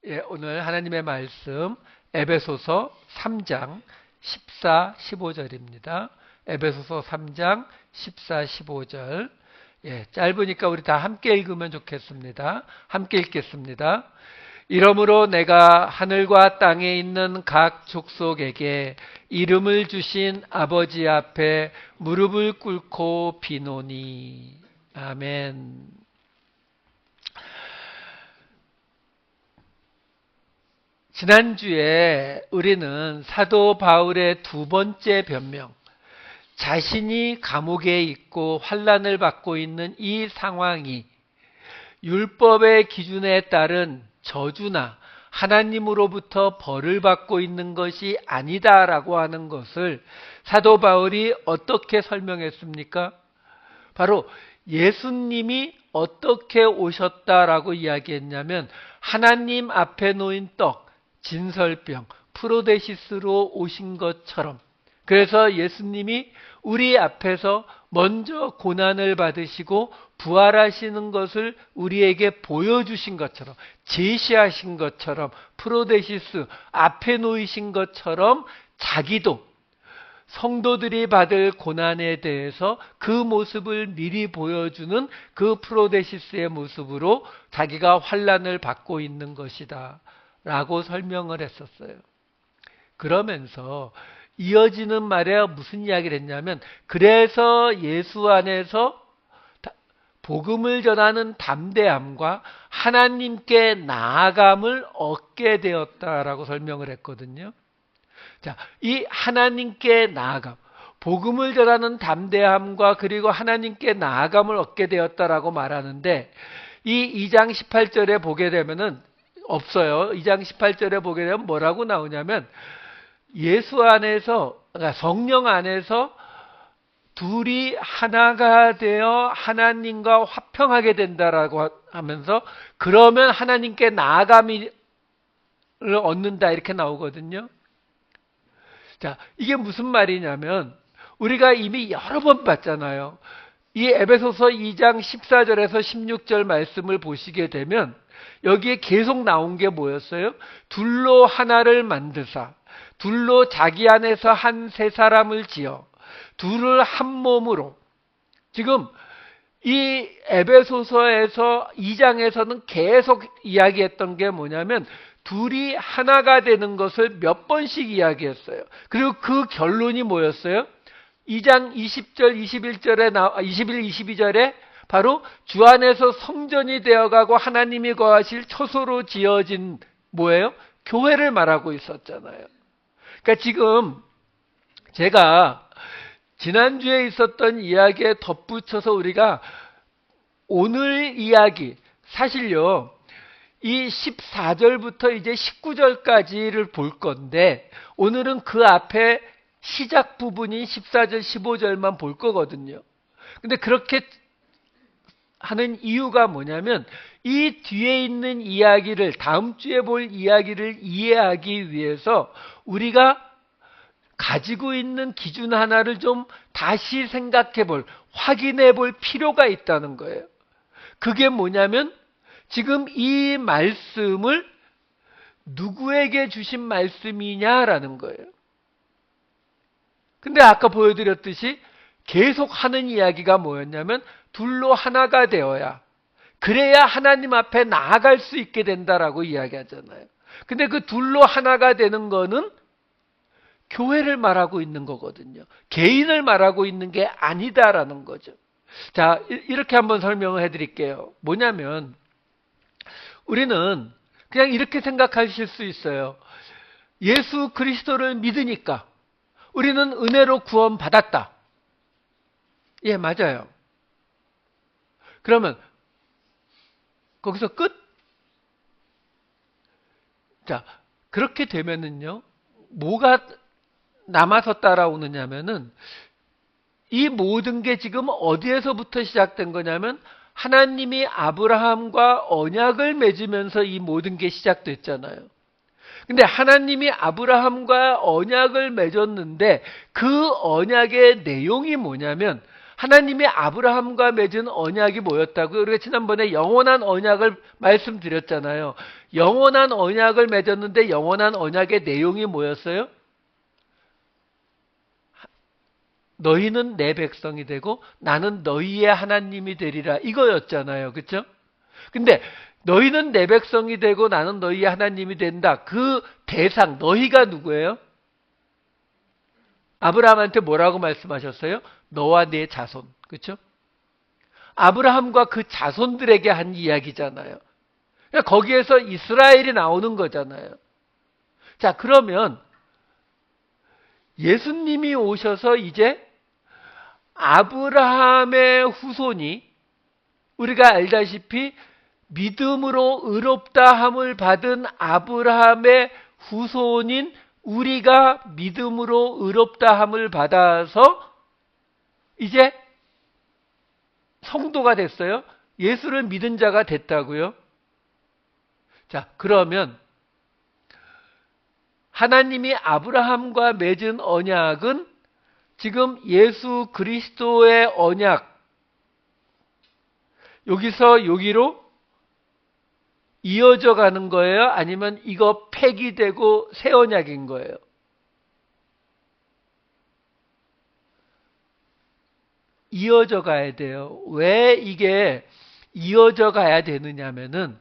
예, 오늘 하나님의 말씀 에베소서 3장 14, 15절입니다. 에베소서 3장 14, 15절. 예, 짧으니까 우리 다 함께 읽으면 좋겠습니다. 함께 읽겠습니다. 이러므로 내가 하늘과 땅에 있는 각 족속에게 이름을 주신 아버지 앞에 무릎을 꿇고 비노니. 아멘. 지난주에 우리는 사도 바울의 두 번째 변명, 자신이 감옥에 있고 환난을 받고 있는 이 상황이 율법의 기준에 따른 저주나 하나님으로부터 벌을 받고 있는 것이 아니다라고 하는 것을 사도 바울이 어떻게 설명했습니까? 바로 예수님이 어떻게 오셨다라고 이야기했냐면 하나님 앞에 놓인 떡, 진설병, 프로데시스로 오신 것처럼, 그래서 예수님이 우리 앞에서 먼저 고난을 받으시고 부활하시는 것을 우리에게 보여주신 것처럼, 제시하신 것처럼, 프로데시스 앞에 놓이신 것처럼 자기도 성도들이 받을 고난에 대해서 그 모습을 미리 보여주는 그 프로데시스의 모습으로 자기가 환난을 받고 있는 것이다 라고 설명을 했었어요. 그러면서 이어지는 말에 무슨 이야기를 했냐면, 그래서 예수 안에서 복음을 전하는 담대함과 하나님께 나아감을 얻게 되었다라고 설명을 했거든요. 자, 이 하나님께 나아감, 복음을 전하는 담대함과 그리고 하나님께 나아감을 얻게 되었다라고 말하는데, 이 2장 18절에 보게 되면은 없어요. 2장 18절에 보게 되면 뭐라고 나오냐면, 예수 안에서, 그러니까 성령 안에서 둘이 하나가 되어 하나님과 화평하게 된다라고 하면서, 그러면 하나님께 나아감을 얻는다 이렇게 나오거든요. 자, 이게 무슨 말이냐면 우리가 이미 여러 번 봤잖아요. 이 에베소서 2장 14절에서 16절 말씀을 보시게 되면 여기에 계속 나온 게 뭐였어요? 둘로 하나를 만드사, 둘로 자기 안에서 한 세 사람을 지어 둘을 한 몸으로. 지금 이 에베소서에서 2장에서는 계속 이야기했던 게 뭐냐면 둘이 하나가 되는 것을 몇 번씩 이야기했어요. 그리고 그 결론이 뭐였어요? 2장 20절, 21절에 21, 22절에 바로 주 안에서 성전이 되어가고 하나님이 거하실 처소로 지어진 뭐예요? 교회를 말하고 있었잖아요. 그러니까 지금 제가 지난주에 있었던 이야기에 덧붙여서 우리가 오늘 이야기, 사실요, 이 14절부터 이제 19절까지를 볼 건데, 오늘은 그 앞에 시작 부분인 14절, 15절만 볼 거거든요. 근데 그렇게 하는 이유가 뭐냐면, 이 뒤에 있는 이야기를, 다음 주에 볼 이야기를 이해하기 위해서 우리가 가지고 있는 기준 하나를 좀 다시 생각해 볼, 확인해 볼 필요가 있다는 거예요. 그게 뭐냐면, 지금 이 말씀을 누구에게 주신 말씀이냐라는 거예요. 근데 아까 보여드렸듯이 계속 하는 이야기가 뭐였냐면 둘로 하나가 되어야, 그래야 하나님 앞에 나아갈 수 있게 된다라고 이야기하잖아요. 근데 그 둘로 하나가 되는 거는 교회를 말하고 있는 거거든요. 개인을 말하고 있는 게 아니다라는 거죠. 자, 이렇게 한번 설명을 해드릴게요. 뭐냐면 우리는 그냥 이렇게 생각하실 수 있어요. 예수 그리스도를 믿으니까 우리는 은혜로 구원받았다. 예, 맞아요. 그러면 거기서 끝? 자, 그렇게 되면은요, 뭐가 남아서 따라오느냐면은 이 모든 게 지금 어디에서부터 시작된 거냐면 하나님이 아브라함과 언약을 맺으면서 이 모든 게 시작됐잖아요. 근데 하나님이 아브라함과 언약을 맺었는데 그 언약의 내용이 뭐냐면 하나님이 아브라함과 맺은 언약이 뭐였다고요? 우리가 지난번에 영원한 언약을 말씀드렸잖아요. 영원한 언약을 맺었는데 영원한 언약의 내용이 뭐였어요? 너희는 내 백성이 되고 나는 너희의 하나님이 되리라, 이거였잖아요. 그렇죠? 근데 너희는 내 백성이 되고 나는 너희의 하나님이 된다. 그 대상, 너희가 누구예요? 아브라함한테 뭐라고 말씀하셨어요? 너와 네 자손. 그렇죠? 아브라함과 그 자손들에게 한 이야기잖아요. 그러니까 거기에서 이스라엘이 나오는 거잖아요. 자, 그러면 예수님이 오셔서 이제 아브라함의 후손이, 우리가 알다시피 믿음으로 의롭다함을 받은 아브라함의 후손인 우리가 믿음으로 의롭다함을 받아서 이제 성도가 됐어요. 예수를 믿은 자가 됐다고요. 자, 그러면 하나님이 아브라함과 맺은 언약은 지금 예수 그리스도의 언약, 여기서 여기로 이어져 가는 거예요? 아니면 이거 폐기되고 새 언약인 거예요? 이어져 가야 돼요. 왜 이게 이어져 가야 되느냐면은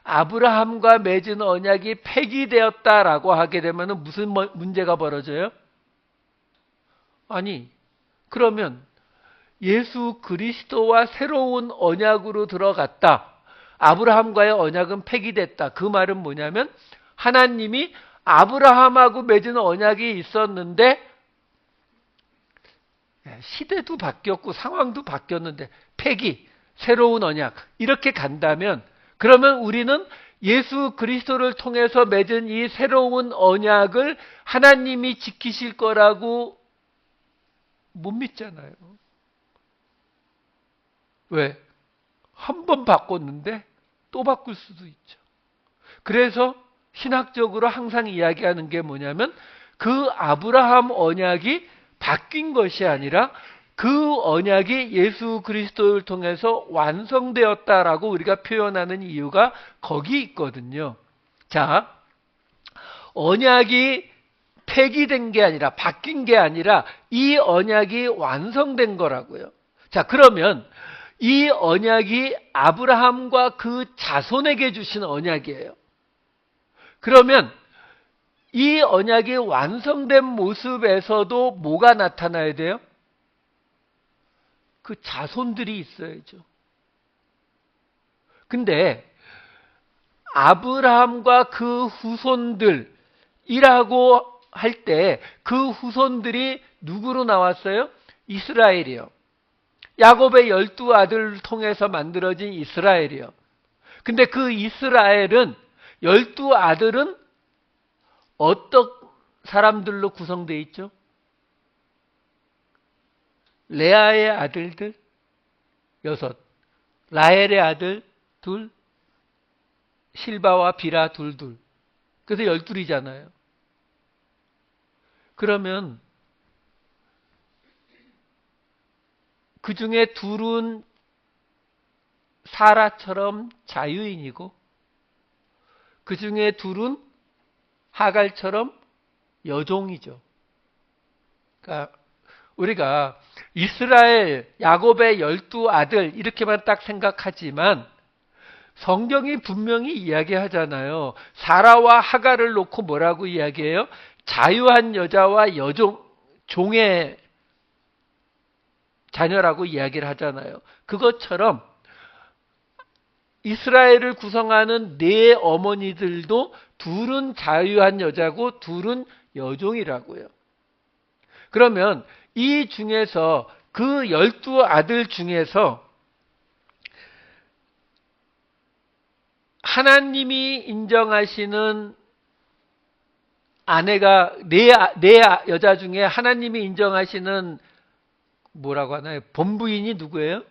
아브라함과 맺은 언약이 폐기되었다라고 하게 되면 무슨 문제가 벌어져요? 아니, 그러면 예수 그리스도와 새로운 언약으로 들어갔다, 아브라함과의 언약은 폐기됐다, 그 말은 뭐냐면 하나님이 아브라함하고 맺은 언약이 있었는데 시대도 바뀌었고 상황도 바뀌었는데 폐기, 새로운 언약, 이렇게 간다면 그러면 우리는 예수 그리스도를 통해서 맺은 이 새로운 언약을 하나님이 지키실 거라고 못 믿잖아요. 왜? 한 번 바꿨는데 또 바꿀 수도 있죠. 그래서 신학적으로 항상 이야기하는 게 뭐냐면 그 아브라함 언약이 바뀐 것이 아니라 그 언약이 예수 그리스도를 통해서 완성되었다라고 우리가 표현하는 이유가 거기 있거든요. 자, 언약이 폐기된 게 아니라, 바뀐 게 아니라 이 언약이 완성된 거라고요. 자, 그러면 이 언약이 아브라함과 그 자손에게 주신 언약이에요. 그러면 이 언약이 완성된 모습에서도 뭐가 나타나야 돼요? 그 자손들이 있어야죠. 근데 아브라함과 그 후손들이라고 할 때 그 후손들이 누구로 나왔어요? 이스라엘이요. 야곱의 12아들을 통해서 만들어진 이스라엘이요. 근데 그 이스라엘은 12아들은 어떤 사람들로 구성되어 있죠? 레아의 아들들 6, 라헬의 아들 2, 실바와 비라 둘. 그래서 12이잖아요. 그러면 그 중에 2은 사라처럼 자유인이고 그 중에 2은 하갈처럼 여종이죠. 그러니까 우리가 이스라엘, 야곱의 12아들 이렇게만 딱 생각하지만 성경이 분명히 이야기하잖아요. 사라와 하갈을 놓고 뭐라고 이야기해요? 자유한 여자와 여종, 종의 자녀라고 이야기를 하잖아요. 그것처럼 이스라엘을 구성하는 네 어머니들도 2은 자유한 여자고 2은 여종이라고요. 그러면 이 중에서 그 12아들 중에서 하나님이 인정하시는 아내가 네 여자 중에 하나님이 인정하시는 뭐라고 하나요? 본부인이 누구예요?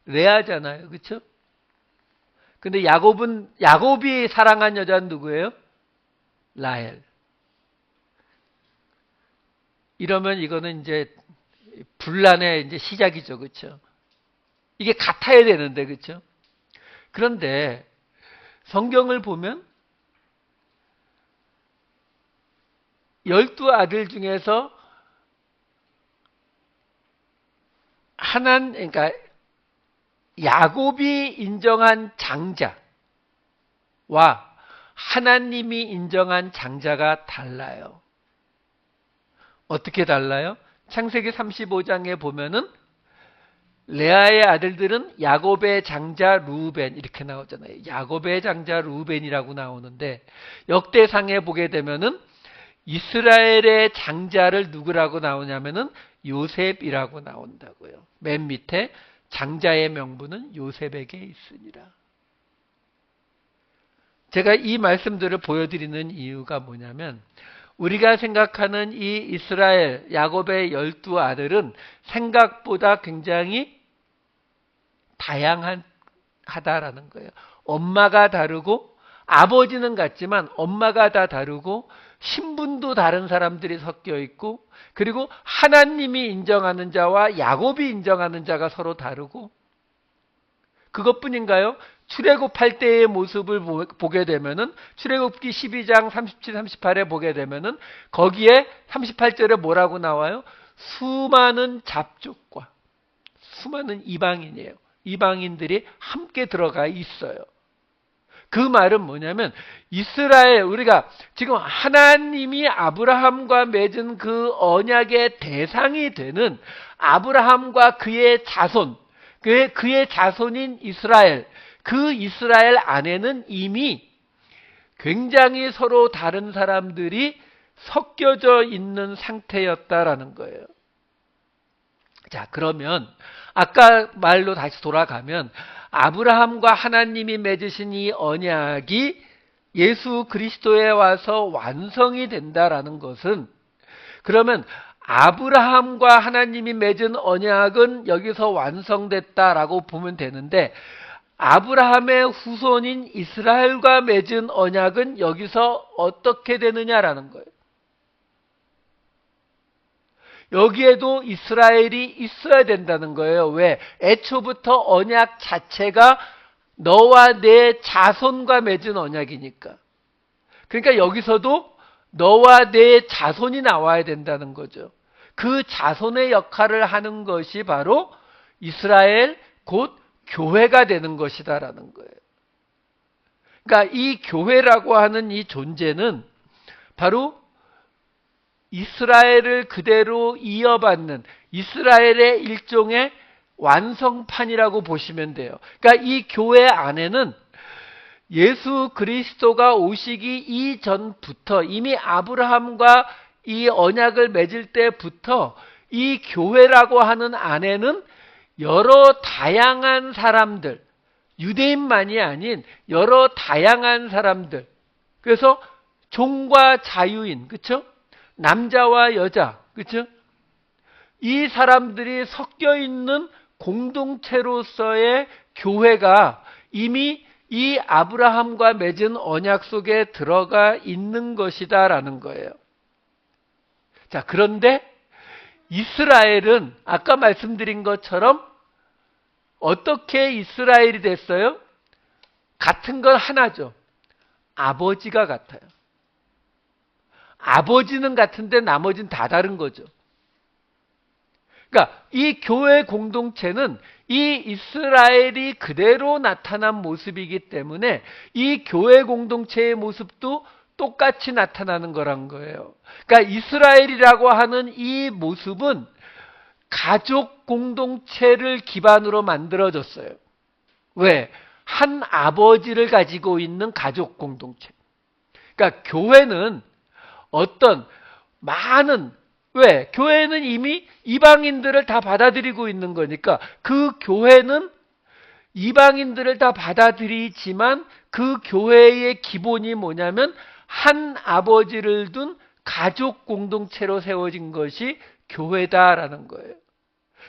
레아잖아요. 그렇죠? 근데 야곱이 사랑한 여자는 누구예요? 라헬. 이러면 이거는 이제 분란의 이제 시작이죠. 그렇죠? 이게 같아야 되는데, 그렇죠? 그런데 성경을 보면 12아들 중에서 그러니까 야곱이 인정한 장자와 하나님이 인정한 장자가 달라요. 어떻게 달라요? 창세기 35장에 보면은 레아의 아들들은 야곱의 장자 루벤 이렇게 나오잖아요. 야곱의 장자 루벤이라고 나오는데 역대상에 보게 되면은 이스라엘의 장자를 누구라고 나오냐면은 요셉이라고 나온다고요. 맨 밑에 장자의 명분은 요셉에게 있으니라. 제가 이 말씀들을 보여드리는 이유가 뭐냐면 우리가 생각하는 이 이스라엘 야곱의 12아들은 생각보다 굉장히 다양하다라는 거예요. 엄마가 다르고 아버지는 같지만 엄마가 다 다르고 신분도 다른 사람들이 섞여 있고 그리고 하나님이 인정하는 자와 야곱이 인정하는 자가 서로 다르고 그것뿐인가요? 출애굽할 때의 모습을 보게 되면은 출애굽기 12장 37, 38에 보게 되면은 거기에 38절에 뭐라고 나와요? 수많은 잡족과 수많은 이방인이에요. 이방인들이 함께 들어가 있어요. 그 말은 뭐냐면 이스라엘 우리가 지금 하나님이 아브라함과 맺은 그 언약의 대상이 되는 아브라함과 그의 자손 그의 자손인 이스라엘 그 이스라엘 안에는 이미 굉장히 서로 다른 사람들이 섞여져 있는 상태였다라는 거예요. 자, 그러면 아까 말로 다시 돌아가면 아브라함과 하나님이 맺으신 이 언약이 예수 그리스도에 와서 완성이 된다라는 것은 그러면 아브라함과 하나님이 맺은 언약은 여기서 완성됐다라고 보면 되는데 아브라함의 후손인 이스라엘과 맺은 언약은 여기서 어떻게 되느냐라는 거예요. 여기에도 이스라엘이 있어야 된다는 거예요. 왜? 애초부터 언약 자체가 너와 내 자손과 맺은 언약이니까. 그러니까 여기서도 너와 내 자손이 나와야 된다는 거죠. 그 자손의 역할을 하는 것이 바로 이스라엘 곧 교회가 되는 것이다라는 거예요. 그러니까 이 교회라고 하는 이 존재는 바로 이스라엘을 그대로 이어받는 이스라엘의 일종의 완성판이라고 보시면 돼요. 그러니까 이 교회 안에는 예수 그리스도가 오시기 이전부터 이미 아브라함과 이 언약을 맺을 때부터 이 교회라고 하는 안에는 여러 다양한 사람들, 유대인만이 아닌 여러 다양한 사람들, 그래서 종과 자유인, 그렇죠? 남자와 여자, 그렇죠? 이 사람들이 섞여 있는 공동체로서의 교회가 이미 이 아브라함과 맺은 언약 속에 들어가 있는 것이다라는 거예요. 자, 그런데 이스라엘은 아까 말씀드린 것처럼 어떻게 이스라엘이 됐어요? 같은 건 하나죠. 아버지가 같아요. 아버지는 같은데 나머지는 다 다른 거죠. 그러니까 이 교회 공동체는 이 이스라엘이 그대로 나타난 모습이기 때문에 이 교회 공동체의 모습도 똑같이 나타나는 거란 거예요. 그러니까 이스라엘이라고 하는 이 모습은 가족 공동체를 기반으로 만들어졌어요. 왜? 한 아버지를 가지고 있는 가족 공동체. 그러니까 교회는 어떤 많은 왜? 교회는 이미 이방인들을 다 받아들이고 있는 거니까 그 교회는 이방인들을 다 받아들이지만 그 교회의 기본이 뭐냐면 한 아버지를 둔 가족 공동체로 세워진 것이 교회다라는 거예요.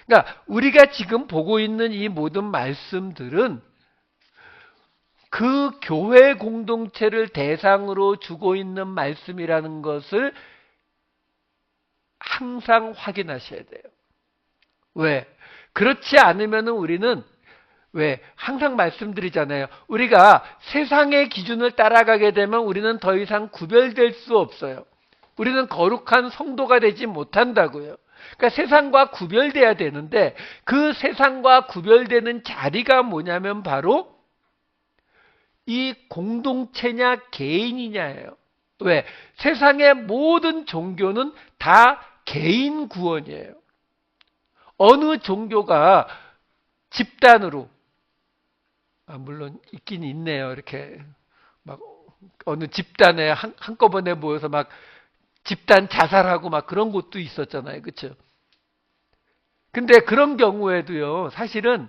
그러니까 우리가 지금 보고 있는 이 모든 말씀들은 그 교회 공동체를 대상으로 주고 있는 말씀이라는 것을 항상 확인하셔야 돼요. 왜? 그렇지 않으면 우리는 왜? 항상 말씀드리잖아요. 우리가 세상의 기준을 따라가게 되면 우리는 더 이상 구별될 수 없어요. 우리는 거룩한 성도가 되지 못한다고요. 그러니까 세상과 구별돼야 되는데 그 세상과 구별되는 자리가 뭐냐면 바로 이 공동체냐 개인이냐예요. 왜? 세상의 모든 종교는 다 개인 구원이에요. 어느 종교가 집단으로 물론 있긴 있네요. 이렇게 막 어느 집단에 한꺼번에 모여서 막 집단 자살하고 막 그런 곳도 있었잖아요. 그렇죠? 근데 그런 경우에도요. 사실은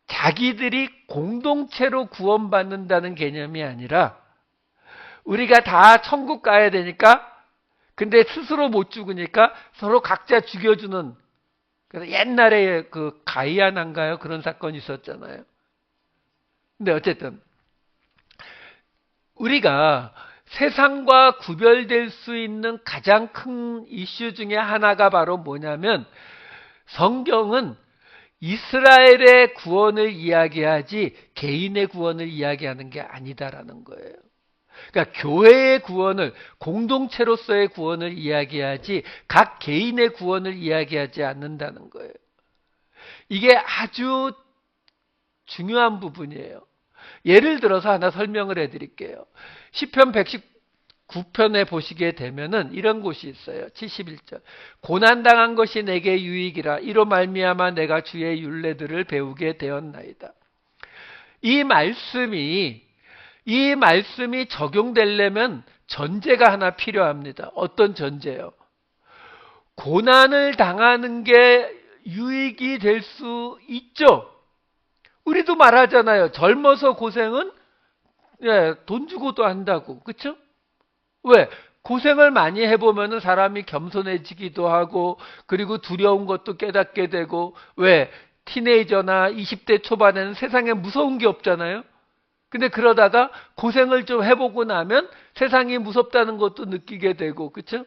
자기들이 공동체로 구원받는다는 개념이 아니라 우리가 다 천국 가야 되니까 근데 스스로 못 죽으니까 서로 각자 죽여주는 그래서 옛날에 그 가이아나인가요? 그런 사건이 있었잖아요. 근데 어쨌든 우리가 세상과 구별될 수 있는 가장 큰 이슈 중에 하나가 바로 뭐냐면 성경은 이스라엘의 구원을 이야기하지 개인의 구원을 이야기하는 게 아니다라는 거예요. 그러니까 교회의 구원을 공동체로서의 구원을 이야기하지 각 개인의 구원을 이야기하지 않는다는 거예요. 이게 아주 중요한 부분이에요. 예를 들어서 하나 설명을 해드릴게요. 시편 119편에 보시게 되면은 이런 곳이 있어요. 71절. 고난당한 것이 내게 유익이라 이로 말미암아 내가 주의 율례들을 배우게 되었나이다. 이 말씀이 적용되려면 전제가 하나 필요합니다. 어떤 전제요? 고난을 당하는 게 유익이 될 수 있죠. 우리도 말하잖아요. 젊어서 고생은 돈 주고도 한다고. 그렇죠? 왜? 고생을 많이 해보면 사람이 겸손해지기도 하고 그리고 두려운 것도 깨닫게 되고 왜? 티네이저나 20대 초반에는 세상에 무서운 게 없잖아요. 근데 그러다가 고생을 좀 해보고 나면 세상이 무섭다는 것도 느끼게 되고 그렇죠?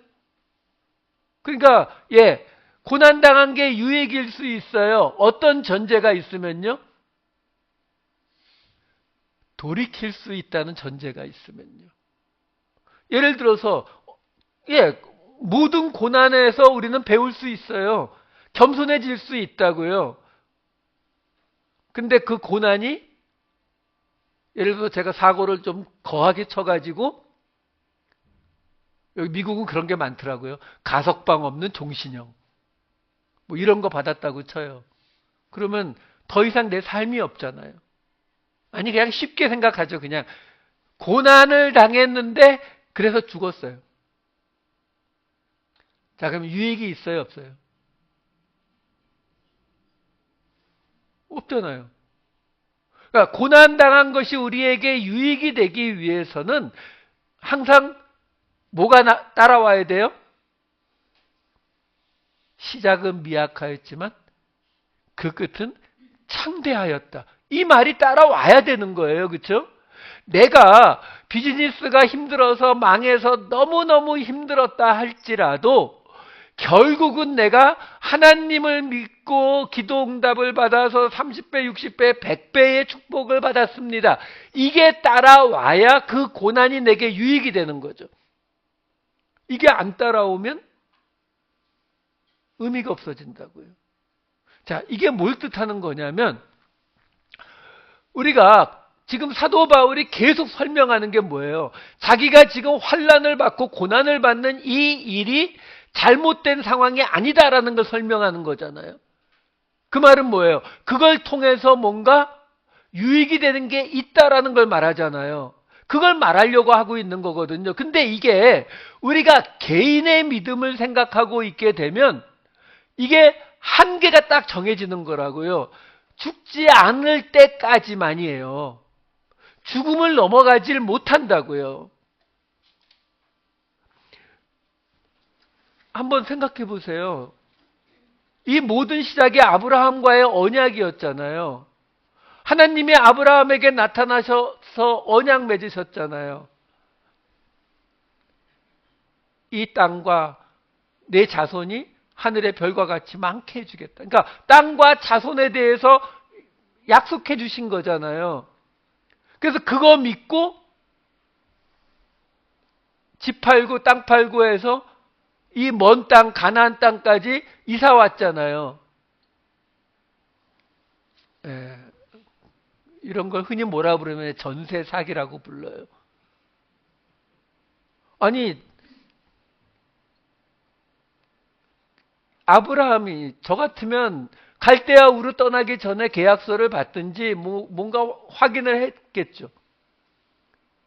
그러니까 고난당한 게 유익일 수 있어요. 어떤 전제가 있으면요? 돌이킬 수 있다는 전제가 있으면요. 예를 들어서 모든 고난에서 우리는 배울 수 있어요. 겸손해질 수 있다고요. 근데 그 고난이 예를 들어서 제가 사고를 좀 거하게 쳐가지고 여기 미국은 그런 게 많더라고요. 가석방 없는 종신형 뭐 이런 거 받았다고 쳐요. 그러면 더 이상 내 삶이 없잖아요. 아니 그냥 쉽게 생각하죠. 그냥 고난을 당했는데 그래서 죽었어요. 자, 그럼 유익이 있어요, 없어요? 없잖아요. 그러니까 고난당한 것이 우리에게 유익이 되기 위해서는 항상 뭐가 따라와야 돼요? 시작은 미약하였지만 그 끝은 창대하였다. 이 말이 따라와야 되는 거예요. 그렇죠? 내가 비즈니스가 힘들어서 망해서 너무너무 힘들었다 할지라도 결국은 내가 하나님을 믿고 기도 응답을 받아서 30배, 60배, 100배의 축복을 받았습니다. 이게 따라와야 그 고난이 내게 유익이 되는 거죠. 이게 안 따라오면 의미가 없어진다고요. 자, 이게 뭘 뜻하는 거냐면 우리가 지금 사도 바울이 계속 설명하는 게 뭐예요? 자기가 지금 환난을 받고 고난을 받는 이 일이 잘못된 상황이 아니다라는 걸 설명하는 거잖아요. 그 말은 뭐예요? 그걸 통해서 뭔가 유익이 되는 게 있다라는 걸 말하잖아요. 그걸 말하려고 하고 있는 거거든요. 근데 이게 우리가 개인의 믿음을 생각하고 있게 되면 이게 한계가 딱 정해지는 거라고요. 죽지 않을 때까지만이에요. 죽음을 넘어가질 못한다고요. 한번 생각해 보세요. 이 모든 시작이 아브라함과의 언약이었잖아요. 하나님이 아브라함에게 나타나셔서 언약 맺으셨잖아요. 이 땅과 내 자손이 하늘의 별과 같이 많게 해주겠다. 그러니까 땅과 자손에 대해서 약속해 주신 거잖아요. 그래서 그거 믿고 집 팔고 땅 팔고 해서 이 먼 땅, 가나안 땅까지 이사 왔잖아요. 예, 이런 걸 흔히 뭐라 부르면 전세 사기라고 불러요. 아니, 아브라함이 저 같으면 갈대아 우르 떠나기 전에 계약서를 받든지 뭔가 확인을 했겠죠.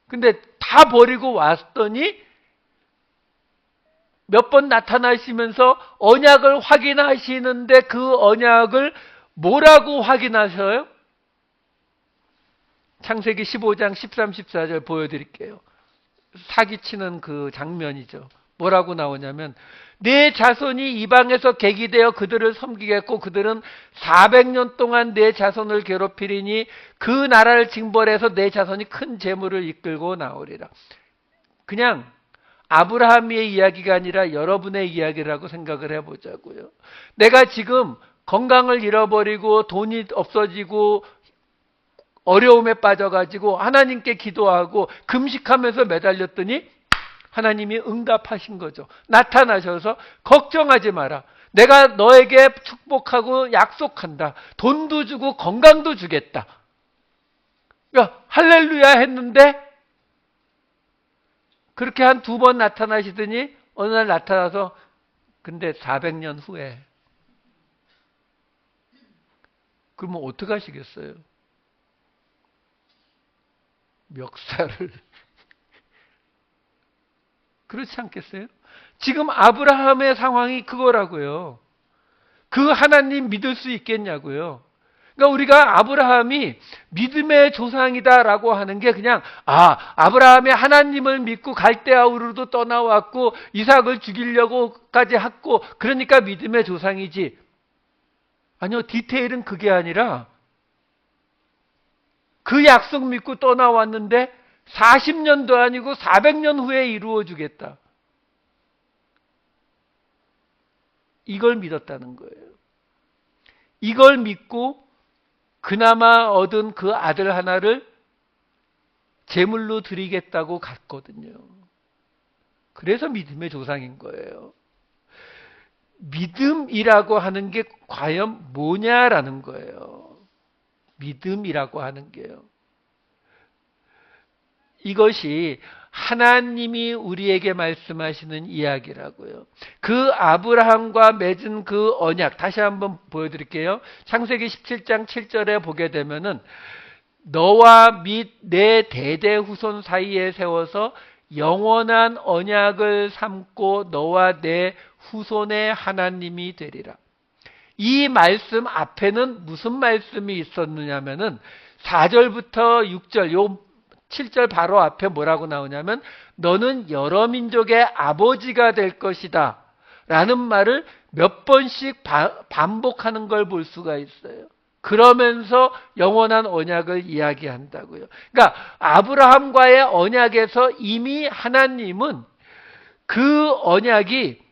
근데 다 버리고 왔더니 몇 번 나타나시면서 언약을 확인하시는데 그 언약을 뭐라고 확인하셔요? 창세기 15장 13, 14절 보여드릴게요. 사기치는 그 장면이죠. 뭐라고 나오냐면 내 자손이 이방에서 객이되어 그들을 섬기겠고 그들은 400년 동안 내 자손을 괴롭히리니 그 나라를 징벌해서 내 자손이 큰 재물을 이끌고 나오리라. 그냥 아브라함의 이야기가 아니라 여러분의 이야기라고 생각을 해보자고요. 내가 지금 건강을 잃어버리고 돈이 없어지고 어려움에 빠져가지고 하나님께 기도하고 금식하면서 매달렸더니 하나님이 응답하신 거죠. 나타나셔서 걱정하지 마라. 내가 너에게 축복하고 약속한다. 돈도 주고 건강도 주겠다. 야, 할렐루야 했는데 그렇게 한 2번 나타나시더니 어느 날 나타나서 근데 400년 후에 그러면 어떻게 하시겠어요? 멱살을 그렇지 않겠어요? 지금 아브라함의 상황이 그거라고요. 그 하나님 믿을 수 있겠냐고요. 그러니까 우리가 아브라함이 믿음의 조상이다라고 하는 게 그냥 아브라함이 하나님을 믿고 갈대아 우르도 떠나왔고 이삭을 죽이려고까지 했고 그러니까 믿음의 조상이지. 아니요, 디테일은 그게 아니라 그 약속 믿고 떠나왔는데 40년도 아니고 400년 후에 이루어주겠다. 이걸 믿었다는 거예요. 이걸 믿고 그나마 얻은 그 아들 하나를 제물로 드리겠다고 갔거든요. 그래서 믿음의 조상인 거예요. 믿음이라고 하는 게 과연 뭐냐라는 거예요. 믿음이라고 하는 게요. 이것이 하나님이 우리에게 말씀하시는 이야기라고요. 그 아브라함과 맺은 그 언약 다시 한번 보여드릴게요. 창세기 17장 7절에 보게 되면은 너와 및 내 대대 후손 사이에 세워서 영원한 언약을 삼고 너와 내 후손의 하나님이 되리라. 이 말씀 앞에는 무슨 말씀이 있었느냐면은 4절부터 6절 요 7절 바로 앞에 뭐라고 나오냐면 너는 여러 민족의 아버지가 될 것이다 라는 말을 몇 번씩 반복하는 걸 볼 수가 있어요. 그러면서 영원한 언약을 이야기한다고요. 그러니까 아브라함과의 언약에서 이미 하나님은 그 언약이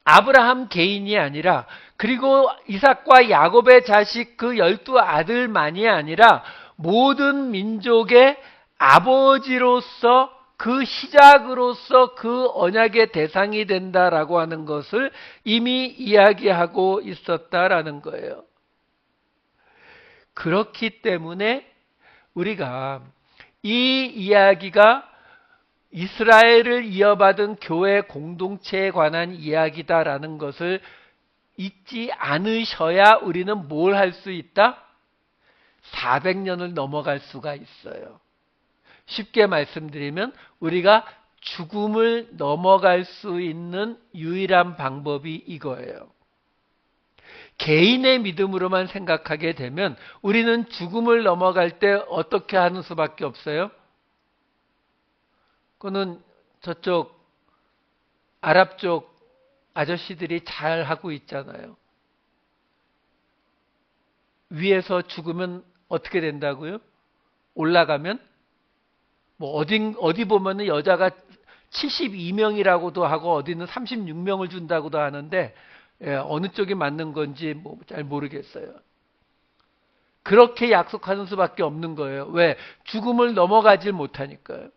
아브라함 개인이 아니라 그리고 이삭과 야곱의 자식 그 12아들만이 아니라 모든 민족의 아버지로서 그 시작으로서 그 언약의 대상이 된다라고 하는 것을 이미 이야기하고 있었다라는 거예요. 그렇기 때문에 우리가 이 이야기가 이스라엘을 이어받은 교회 공동체에 관한 이야기다라는 것을 잊지 않으셔야 우리는 뭘 할 수 있다? 400년을 넘어갈 수가 있어요. 쉽게 말씀드리면 우리가 죽음을 넘어갈 수 있는 유일한 방법이 이거예요. 개인의 믿음으로만 생각하게 되면 우리는 죽음을 넘어갈 때 어떻게 하는 수밖에 없어요? 그거는 저쪽 아랍 쪽 아저씨들이 잘 하고 있잖아요. 위에서 죽으면 어떻게 된다고요? 올라가면 뭐 어디 보면은 여자가 72명이라고도 하고 어디는 36명을 준다고도 하는데 어느 쪽이 맞는 건지 잘 모르겠어요. 그렇게 약속하는 수밖에 없는 거예요. 왜? 죽음을 넘어가질 못하니까요.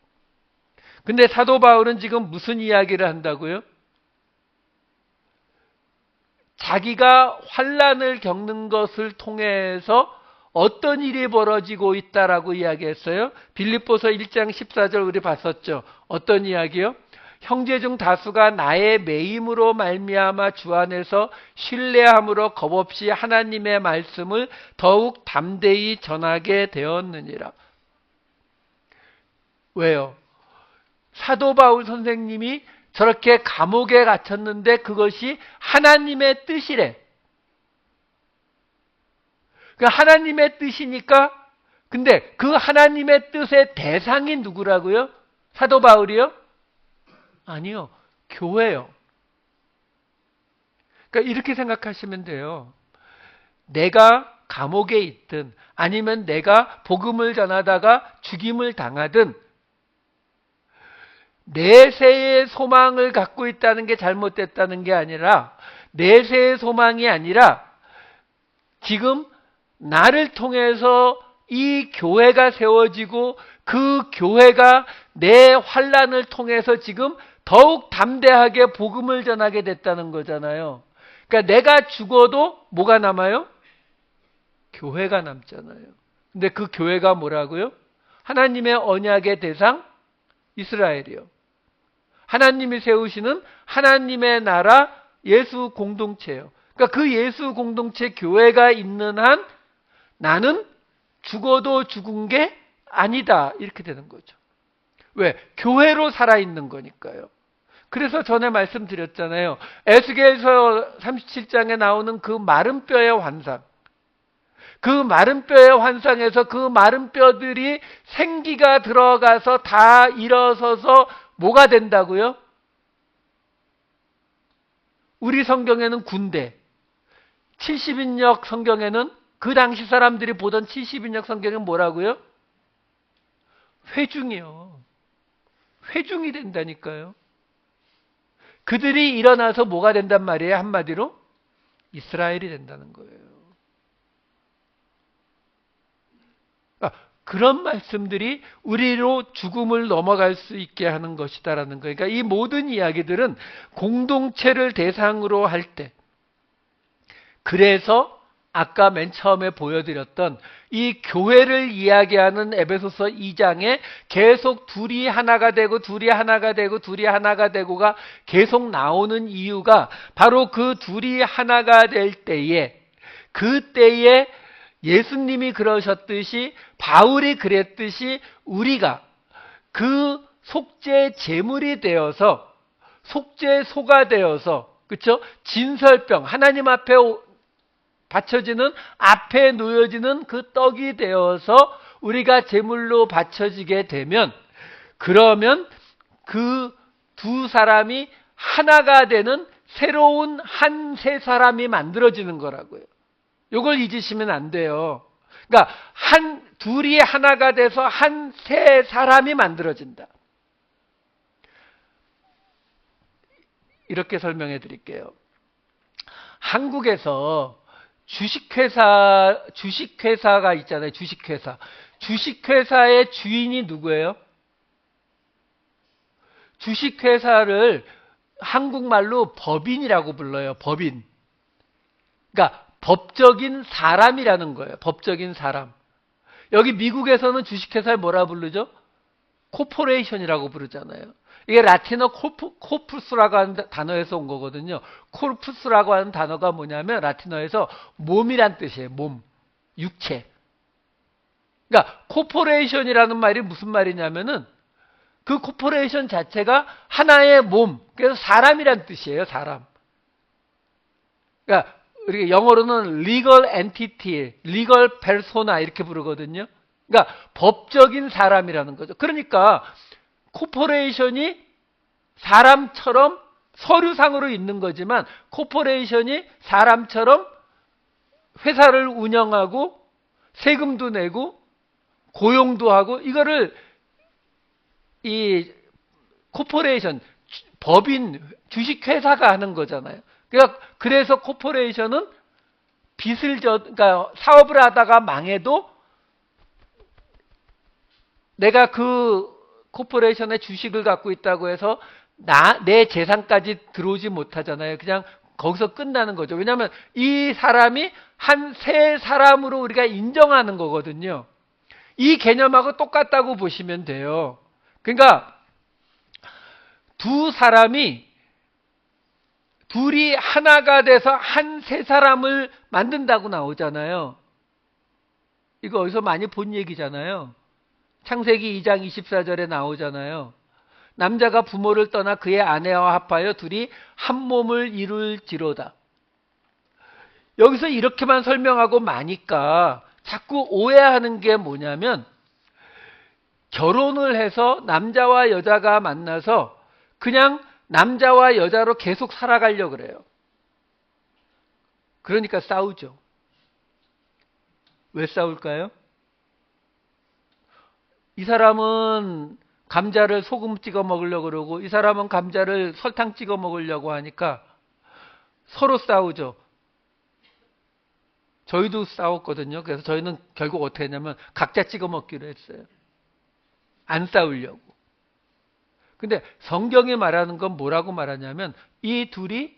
근데 사도 바울은 지금 무슨 이야기를 한다고요? 자기가 환난을 겪는 것을 통해서 어떤 일이 벌어지고 있다라고 이야기했어요. 빌립보서 1장 14절 우리 봤었죠. 어떤 이야기요? 형제 중 다수가 나의 매임으로 말미암아 주 안에서 신뢰함으로 겁없이 하나님의 말씀을 더욱 담대히 전하게 되었느니라. 왜요? 사도 바울 선생님이 저렇게 감옥에 갇혔는데 그것이 하나님의 뜻이래. 그 하나님의 뜻이니까, 근데 그 하나님의 뜻의 대상이 누구라고요? 사도 바울이요? 아니요. 교회요. 그러니까 이렇게 생각하시면 돼요. 내가 감옥에 있든 아니면 내가 복음을 전하다가 죽임을 당하든 내세의 소망을 갖고 있다는 게 잘못됐다는 게 아니라 내세의 소망이 아니라 지금 나를 통해서 이 교회가 세워지고 그 교회가 내 환난을 통해서 지금 더욱 담대하게 복음을 전하게 됐다는 거잖아요. 그러니까 내가 죽어도 뭐가 남아요? 교회가 남잖아요. 근데 그 교회가 뭐라고요? 하나님의 언약의 대상 이스라엘이요. 하나님이 세우시는 하나님의 나라 예수 공동체예요. 그러니까 그 예수 공동체 교회가 있는 한 나는 죽어도 죽은 게 아니다. 이렇게 되는 거죠. 왜? 교회로 살아있는 거니까요. 그래서 전에 말씀드렸잖아요. 에스겔서 37장에 나오는 그 마른 뼈의 환상. 그 마른 뼈의 환상에서 그 마른 뼈들이 생기가 들어가서 다 일어서서 뭐가 된다고요? 우리 성경에는 군대, 70인역 성경에는 그 당시 사람들이 보던 70인역 성경은 뭐라고요? 회중이요. 회중이 된다니까요. 그들이 일어나서 뭐가 된단 말이에요? 한마디로 이스라엘이 된다는 거예요. 그런 말씀들이 우리로 죽음을 넘어갈 수 있게 하는 것이다라는 거예요. 그러니까 이 모든 이야기들은 공동체를 대상으로 할 때, 그래서 아까 맨 처음에 보여드렸던 이 교회를 이야기하는 에베소서 2장에 계속 둘이 하나가 되고 둘이 하나가 되고 둘이 하나가 되고가 계속 나오는 이유가 바로 그 둘이 하나가 될 때에, 그때에 예수님이 그러셨듯이 바울이 그랬듯이 우리가 그 속죄 제물이 되어서 속죄 소가 되어서, 그렇죠? 진설병, 하나님 앞에 바쳐지는, 앞에 놓여지는 그 떡이 되어서 우리가 제물로 바쳐지게 되면, 그러면 그 두 사람이 하나가 되는 새로운 한 세 사람이 만들어지는 거라고요. 이걸 잊으시면 안 돼요. 그러니까 둘이 하나가 돼서 한 세 사람이 만들어진다. 이렇게 설명해 드릴게요. 한국에서 주식회사가 있잖아요. 주식회사. 주식회사의 주인이 누구예요? 주식회사를 한국말로 법인이라고 불러요. 법인. 그러니까 법적인 사람이라는 거예요. 법적인 사람. 여기 미국에서는 주식회사를 뭐라 부르죠? 코퍼레이션이라고 부르잖아요. 이게 라틴어 코푸스라고 하는 단어에서 온 거거든요. 코푸스라고 하는 단어가 뭐냐면 라틴어에서 몸이란 뜻이에요. 몸, 육체. 그러니까 코퍼레이션이라는 말이 무슨 말이냐면은 그 코퍼레이션 자체가 하나의 몸, 그래서 사람이란 뜻이에요. 사람. 그러니까 우리가 영어로는 legal entity, legal persona 이렇게 부르거든요. 그러니까 법적인 사람이라는 거죠. 그러니까 코퍼레이션이 사람처럼 서류상으로 있는 거지만 코퍼레이션이 사람처럼 회사를 운영하고 세금도 내고 고용도 하고, 이거를 이 코퍼레이션, 법인, 주식회사가 하는 거잖아요. 그러니까 그래서 코퍼레이션은 그러니까 사업을 하다가 망해도 내가 그 코퍼레이션의 주식을 갖고 있다고 해서 내 재산까지 들어오지 못하잖아요. 그냥 거기서 끝나는 거죠. 왜냐하면 이 사람이 한 세 사람으로 우리가 인정하는 거거든요. 이 개념하고 똑같다고 보시면 돼요. 그러니까 둘이 하나가 돼서 한 세 사람을 만든다고 나오잖아요. 이거 어디서 많이 본 얘기잖아요. 창세기 2장 24절에 나오잖아요. 남자가 부모를 떠나 그의 아내와 합하여 둘이 한 몸을 이룰지로다. 여기서 이렇게만 설명하고 마니까 자꾸 오해하는 게 뭐냐면, 결혼을 해서 남자와 여자가 만나서 그냥 남자와 여자로 계속 살아가려고 그래요. 그러니까 싸우죠. 왜 싸울까요? 이 사람은 감자를 소금 찍어 먹으려고 그러고 이 사람은 감자를 설탕 찍어 먹으려고 하니까 서로 싸우죠. 저희도 싸웠거든요. 그래서 저희는 결국 어떻게 했냐면 각자 찍어 먹기로 했어요. 안 싸우려고. 근데 성경이 말하는 건 뭐라고 말하냐면 이 둘이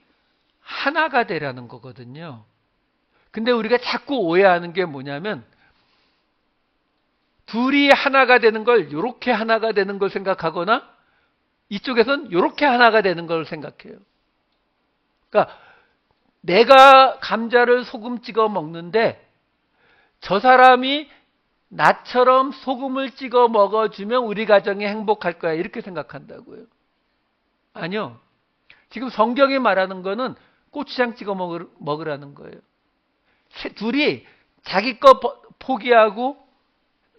하나가 되라는 거거든요. 근데 우리가 자꾸 오해하는 게 뭐냐면, 둘이 하나가 되는 걸 요렇게 하나가 되는 걸 생각하거나 이쪽에선 요렇게 하나가 되는 걸 생각해요. 그러니까 내가 감자를 소금 찍어 먹는데 저 사람이 나처럼 소금을 찍어 먹어주면 우리 가정이 행복할 거야, 이렇게 생각한다고요. 아니요. 지금 성경이 말하는 거는 고추장 찍어 먹으라는 거예요. 둘이 자기 거 포기하고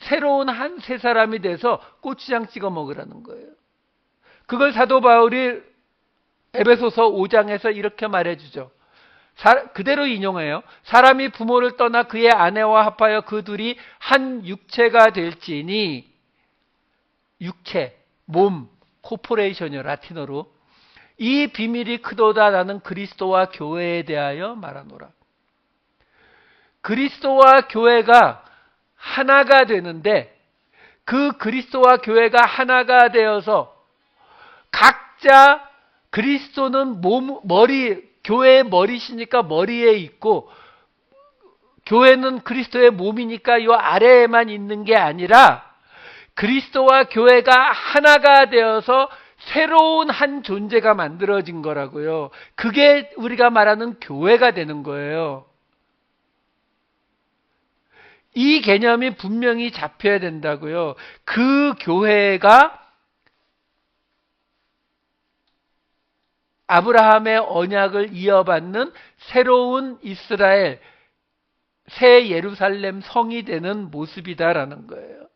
새로운 한 세 사람이 돼서 고추장 찍어 먹으라는 거예요. 그걸 사도 바울이 에베소서 5장에서 이렇게 말해주죠. 그대로 인용해요. 사람이 부모를 떠나 그의 아내와 합하여 그 둘이 한 육체가 될지니, 육체, 몸, 코퍼레이션이요, 라틴어로. 이 비밀이 크도다. 나는 그리스도와 교회에 대하여 말하노라. 그리스도와 교회가 하나가 되는데, 그 그리스도와 교회가 하나가 되어서 각자, 그리스도는 교회의 머리시니까 머리에 있고, 교회는 그리스도의 몸이니까 이 아래에만 있는 게 아니라 그리스도와 교회가 하나가 되어서 새로운 한 존재가 만들어진 거라고요. 그게 우리가 말하는 교회가 되는 거예요. 이 개념이 분명히 잡혀야 된다고요. 그 교회가 아브라함의 언약을 이어받는 새로운 이스라엘, 새 예루살렘 성이 되는 모습이다라는 거예요.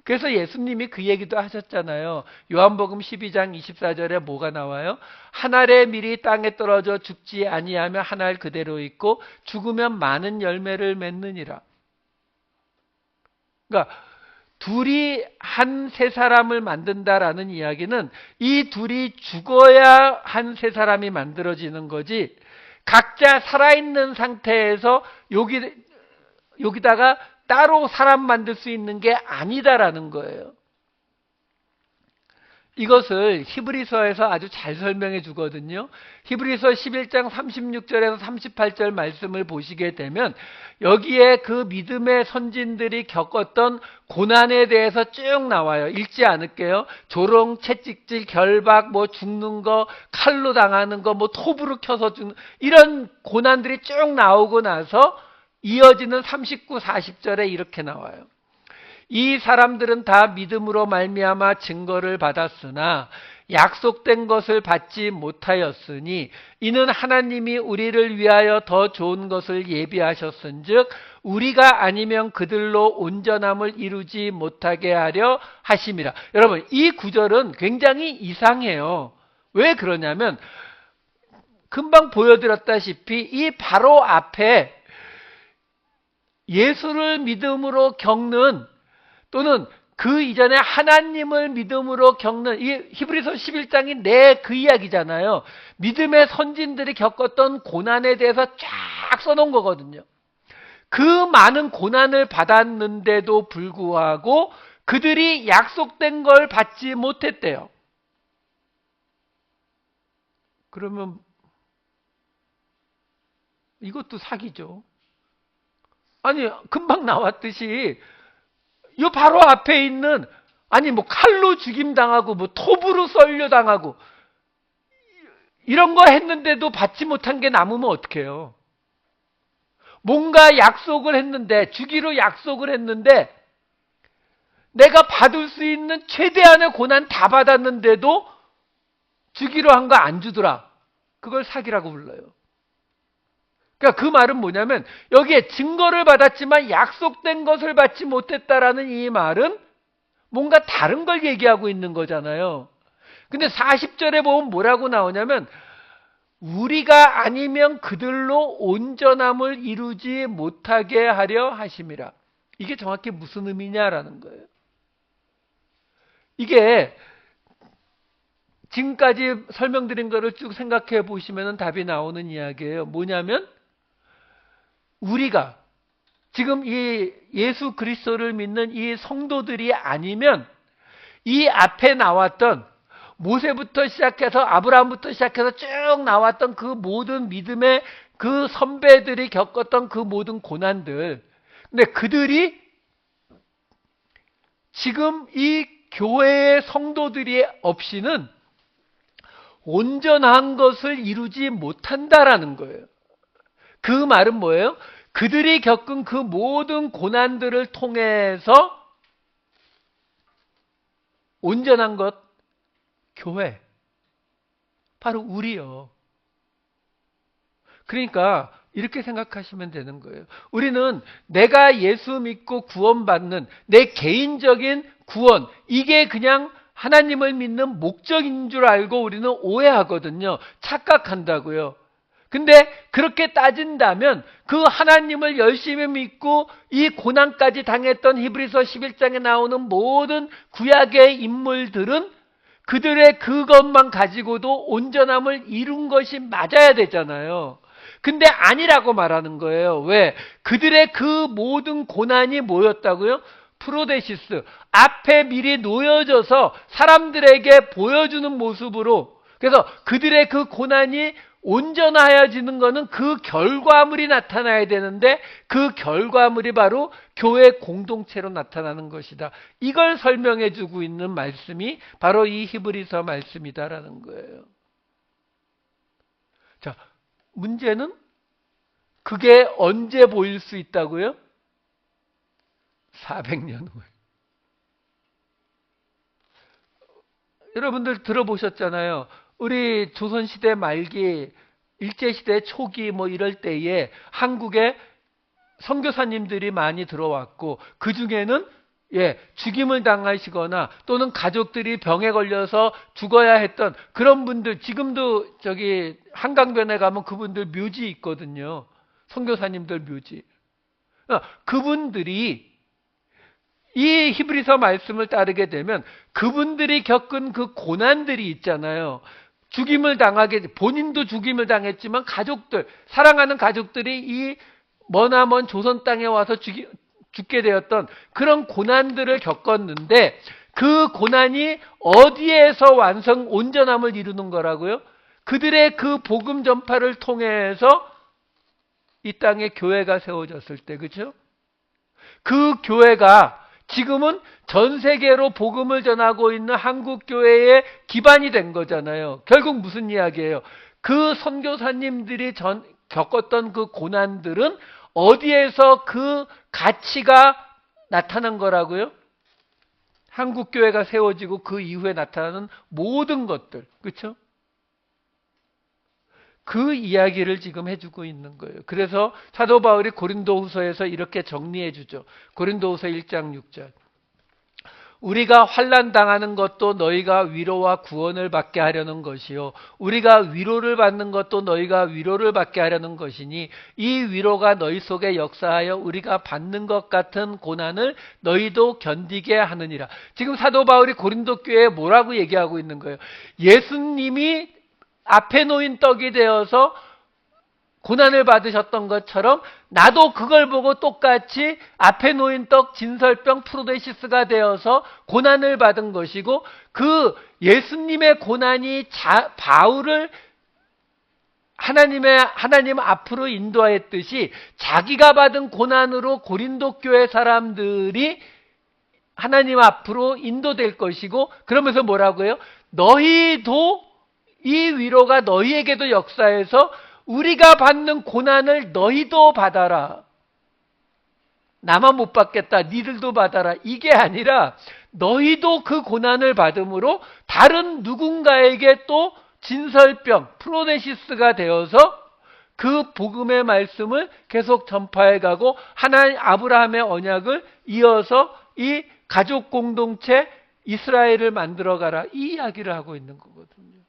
그래서 예수님이 그 얘기도 하셨잖아요. 요한복음 12장 24절에 뭐가 나와요? 한 알의 밀이 땅에 떨어져 죽지 아니하며 한 알 그대로 있고 죽으면 많은 열매를 맺느니라. 그러니까 둘이 한 세 사람을 만든다라는 이야기는 이 둘이 죽어야 한 세 사람이 만들어지는 거지, 각자 살아있는 상태에서 여기다가 따로 사람 만들 수 있는 게 아니다라는 거예요. 이것을 히브리서에서 아주 잘 설명해 주거든요. 히브리서 11장 36절에서 38절 말씀을 보시게 되면 여기에 그 믿음의 선진들이 겪었던 고난에 대해서 쭉 나와요. 읽지 않을게요. 조롱, 채찍질, 결박, 죽는 거, 칼로 당하는 거, 톱으로 켜서 죽는, 이런 고난들이 쭉 나오고 나서 이어지는 39, 40절에 이렇게 나와요. 이 사람들은 다 믿음으로 말미암아 증거를 받았으나 약속된 것을 받지 못하였으니 이는 하나님이 우리를 위하여 더 좋은 것을 예비하셨은즉 우리가 아니면 그들로 온전함을 이루지 못하게 하려 하심이라. 여러분, 이 구절은 굉장히 이상해요. 왜 그러냐면 금방 보여드렸다시피 이 바로 앞에 예수를 믿음으로 겪는, 또는 그 이전에 하나님을 믿음으로 겪는 이 히브리서 11장이 내 그 이야기잖아요. 믿음의 선진들이 겪었던 고난에 대해서 쫙 써놓은 거거든요. 그 많은 고난을 받았는데도 불구하고 그들이 약속된 걸 받지 못했대요. 그러면 이것도 사기죠. 아니, 금방 나왔듯이 이 바로 앞에 있는, 아니 뭐 칼로 죽임 당하고 뭐 톱으로 썰려 당하고 이런 거 했는데도 받지 못한 게 남으면 어떡해요? 뭔가 약속을 했는데, 주기로 약속을 했는데 내가 받을 수 있는 최대한의 고난 다 받았는데도 주기로 한 거 안 주더라. 그걸 사기라고 불러요. 그러니까 그 말은 뭐냐면 여기에 증거를 받았지만 약속된 것을 받지 못했다라는 이 말은 뭔가 다른 걸 얘기하고 있는 거잖아요. 근데 40절에 보면 뭐라고 나오냐면 우리가 아니면 그들로 온전함을 이루지 못하게 하려 하심이라. 이게 정확히 무슨 의미냐라는 거예요. 이게 지금까지 설명드린 거를 쭉 생각해 보시면 답이 나오는 이야기예요. 뭐냐면 우리가 지금 이 예수 그리스도를 믿는 이 성도들이 아니면 이 앞에 나왔던 모세부터 시작해서 아브라함부터 시작해서 쭉 나왔던 그 모든 믿음의 그 선배들이 겪었던 그 모든 고난들, 근데 그들이 지금 이 교회의 성도들이 없이는 온전한 것을 이루지 못한다라는 거예요. 그 말은 뭐예요? 그들이 겪은 그 모든 고난들을 통해서 온전한 것, 교회, 바로 우리요. 그러니까 이렇게 생각하시면 되는 거예요. 우리는 내가 예수 믿고 구원받는 내 개인적인 구원, 이게 그냥 하나님을 믿는 목적인 줄 알고 우리는 오해하거든요. 착각한다고요. 근데 그렇게 따진다면 그 하나님을 열심히 믿고 이 고난까지 당했던 히브리서 11장에 나오는 모든 구약의 인물들은 그들의 그것만 가지고도 온전함을 이룬 것이 맞아야 되잖아요. 근데 아니라고 말하는 거예요. 왜? 그들의 그 모든 고난이 뭐였다고요? 프로데시스, 앞에 미리 놓여져서 사람들에게 보여주는 모습으로, 그래서 그들의 그 고난이 온전하여지는 것은 그 결과물이 나타나야 되는데 그 결과물이 바로 교회 공동체로 나타나는 것이다. 이걸 설명해 주고 있는 말씀이 바로 이 히브리서 말씀이다라는 거예요. 자, 문제는 그게 언제 보일 수 있다고요? 400년 후에. 여러분들 들어보셨잖아요. 우리 조선시대 말기, 일제시대 초기 뭐 이럴 때에 한국에 선교사님들이 많이 들어왔고 그 중에는 죽임을 당하시거나 또는 가족들이 병에 걸려서 죽어야 했던 그런 분들, 지금도 저기 한강변에 가면 그분들 묘지 있거든요. 선교사님들 묘지. 그분들이 이 히브리서 말씀을 따르게 되면 그분들이 겪은 그 고난들이 있잖아요. 죽임을 당하게, 본인도 죽임을 당했지만 가족들, 사랑하는 가족들이 이 머나먼 조선 땅에 와서 죽게 되었던 그런 고난들을 겪었는데 그 고난이 어디에서 온전함을 이루는 거라고요? 그들의 그 복음 전파를 통해서 이 땅에 교회가 세워졌을 때, 그렇죠? 그 교회가 지금은 전 세계로 복음을 전하고 있는 한국 교회의 기반이 된 거잖아요. 결국 무슨 이야기예요? 그 선교사님들이 겪었던 그 고난들은 어디에서 그 가치가 나타난 거라고요? 한국 교회가 세워지고 그 이후에 나타나는 모든 것들, 그렇죠? 그 이야기를 지금 해주고 있는 거예요. 그래서 사도 바울이 고린도후서에서 이렇게 정리해 주죠. 고린도후서 1장 6절. 우리가 환난 당하는 것도 너희가 위로와 구원을 받게 하려는 것이요 우리가 위로를 받는 것도 너희가 위로를 받게 하려는 것이니 이 위로가 너희 속에 역사하여 우리가 받는 것 같은 고난을 너희도 견디게 하느니라. 지금 사도 바울이 고린도 교회에 뭐라고 얘기하고 있는 거예요? 예수님이 앞에 놓인 떡이 되어서 고난을 받으셨던 것처럼 나도 그걸 보고 똑같이 앞에 놓인 떡 진설병 프로데시스가 되어서 고난을 받은 것이고 그 예수님의 고난이 바울을 하나님 앞으로 인도하였듯이 자기가 받은 고난으로 고린도 교회 사람들이 하나님 앞으로 인도될 것이고 그러면서 뭐라고 해요? 너희도 이 위로가 너희에게도 역사해서 우리가 받는 고난을 너희도 받아라. 나만 못 받겠다. 니들도 받아라. 이게 아니라 너희도 그 고난을 받음으로 다른 누군가에게 또 진설병, 프로네시스가 되어서 그 복음의 말씀을 계속 전파해 가고 하나님 아브라함의 언약을 이어서 이 가족 공동체 이스라엘을 만들어 가라. 이 이야기를 하고 있는 거거든요.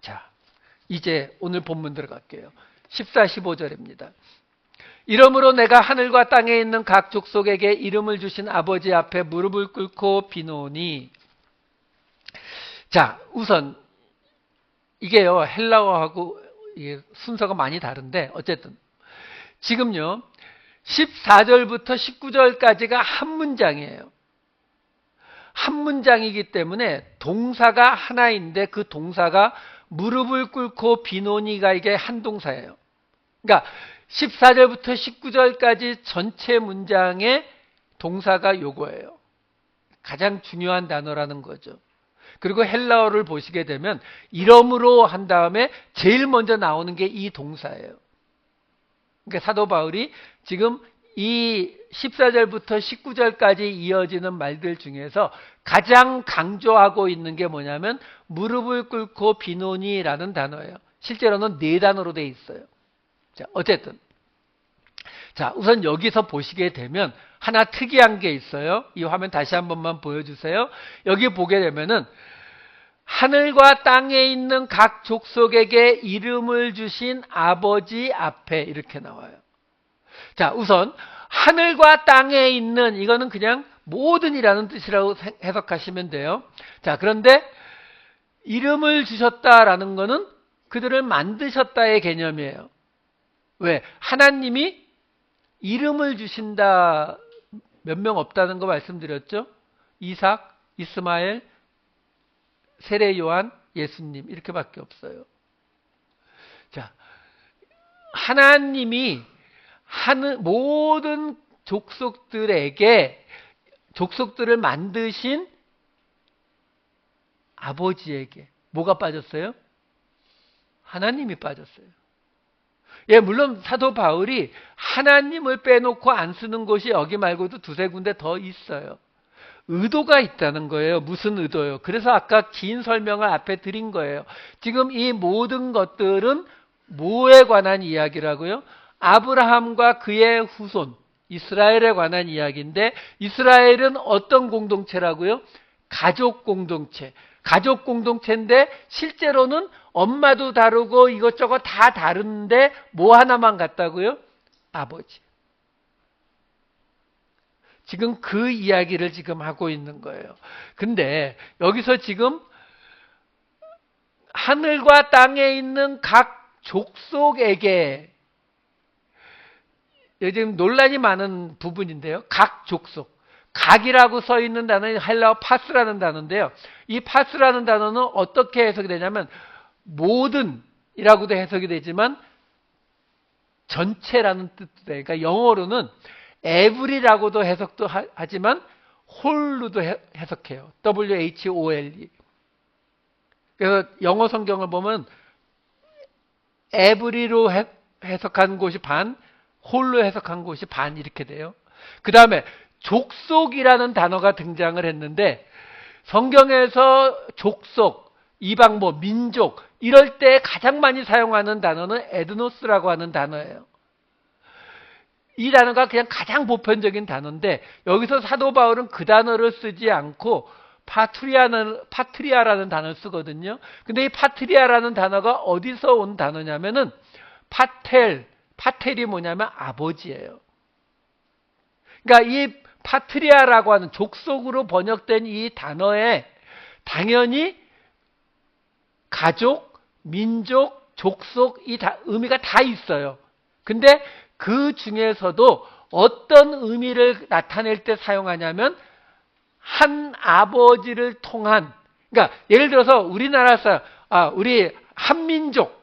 자. 이제 오늘 본문 들어갈게요. 14, 15절입니다. 이러므로 내가 하늘과 땅에 있는 각 족속에게 이름을 주신 아버지 앞에 무릎을 꿇고 비노니. 자, 우선 이게요 헬라어하고 이게 순서가 많이 다른데 어쨌든 지금요 14절부터 19절까지가 한 문장이에요. 한 문장이기 때문에 동사가 하나인데 그 동사가 무릎을 꿇고 비노니가 이게 한 동사예요. 그러니까 14절부터 19절까지 전체 문장의 동사가 요거예요. 가장 중요한 단어라는 거죠. 그리고 헬라어를 보시게 되면 이러므로 한 다음에 제일 먼저 나오는 게 이 동사예요. 그러니까 사도 바울이 지금 이 14절부터 19절까지 이어지는 말들 중에서 가장 강조하고 있는 게 뭐냐면 무릎을 꿇고 비노니라는 단어예요. 실제로는 4단어로 돼 있어요. 자, 어쨌든 자, 우선 여기서 보시게 되면 하나 특이한 게 있어요. 이 화면 다시 한 번만 보여주세요. 여기 보게 되면은 하늘과 땅에 있는 각 족속에게 이름을 주신 아버지 앞에 이렇게 나와요. 자, 우선 하늘과 땅에 있는 이거는 그냥 모든이라는 뜻이라고 해석하시면 돼요. 자, 그런데 이름을 주셨다라는 거는 그들을 만드셨다의 개념이에요. 왜? 하나님이 이름을 주신다 몇 명 없다는 거 말씀드렸죠? 이삭, 이스마엘, 세례 요한, 예수님 이렇게밖에 없어요. 자, 하나님이 모든 족속들에게 족속들을 만드신 아버지에게 뭐가 빠졌어요? 하나님이 빠졌어요. 예, 물론 사도 바울이 하나님을 빼놓고 안 쓰는 곳이 여기 말고도 두세 군데 더 있어요. 의도가 있다는 거예요. 무슨 의도요? 그래서 아까 긴 설명을 앞에 드린 거예요. 지금 이 모든 것들은 뭐에 관한 이야기라고요? 아브라함과 그의 후손 이스라엘에 관한 이야기인데 이스라엘은 어떤 공동체라고요? 가족 공동체. 가족 공동체인데 실제로는 엄마도 다르고 이것저것 다 다른데 뭐 하나만 같다고요? 아버지. 지금 그 이야기를 지금 하고 있는 거예요. 근데 여기서 지금 하늘과 땅에 있는 각 족속에게 요즘 논란이 많은 부분인데요. 각 족속. 각이라고 써 있는 단어는 헬라어 파스라는 단어인데요. 이 파스라는 단어는 어떻게 해석이 되냐면 모든이라고도 해석이 되지만 전체라는 뜻도 돼요. 그러니까 영어로는 every라고도 해석도 하지만 whole로도 해석해요. W-H-O-L-E. 그래서 영어 성경을 보면 every로 해석한 곳이 반, whole로 해석한 곳이 반 이렇게 돼요. 그 다음에 족속이라는 단어가 등장을 했는데 성경에서 족속, 이방 민족 이럴 때 가장 많이 사용하는 단어는 에드노스라고 하는 단어예요. 이 단어가 그냥 가장 보편적인 단어인데 여기서 사도 바울은 그 단어를 쓰지 않고 파트리아라는 단어를 쓰거든요. 근데 이 파트리아라는 단어가 어디서 온 단어냐면은 파텔이 뭐냐면 아버지예요. 그러니까 이 파트리아라고 하는 족속으로 번역된 이 단어에 당연히 가족, 민족, 족속 이 의미가 다 있어요. 근데 그 중에서도 어떤 의미를 나타낼 때 사용하냐면 한 아버지를 통한, 그러니까 예를 들어서 우리나라 사람, 우리 한민족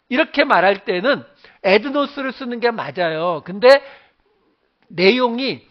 이렇게 말할 때는 에드노스를 쓰는 게 맞아요. 근데 내용이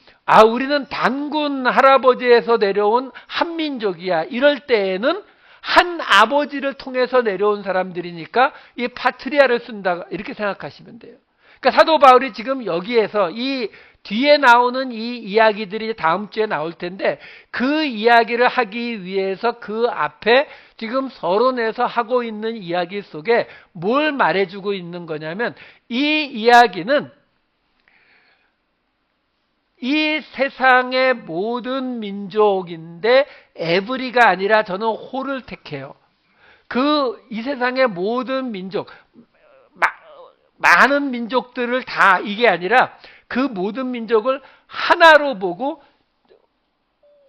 우리는 단군 할아버지에서 내려온 한민족이야. 이럴 때에는 한 아버지를 통해서 내려온 사람들이니까 이 파트리아를 쓴다 이렇게 생각하시면 돼요. 그러니까 사도 바울이 지금 여기에서 이 뒤에 나오는 이 이야기들이 다음 주에 나올 텐데 그 이야기를 하기 위해서 그 앞에 지금 서론에서 하고 있는 이야기 속에 뭘 말해주고 있는 거냐면 이 이야기는 이 세상의 모든 민족인데 에브리가 아니라 저는 홀을 택해요. 이 세상의 모든 민족, 많은 민족들을 다 이게 아니라 그 모든 민족을 하나로 보고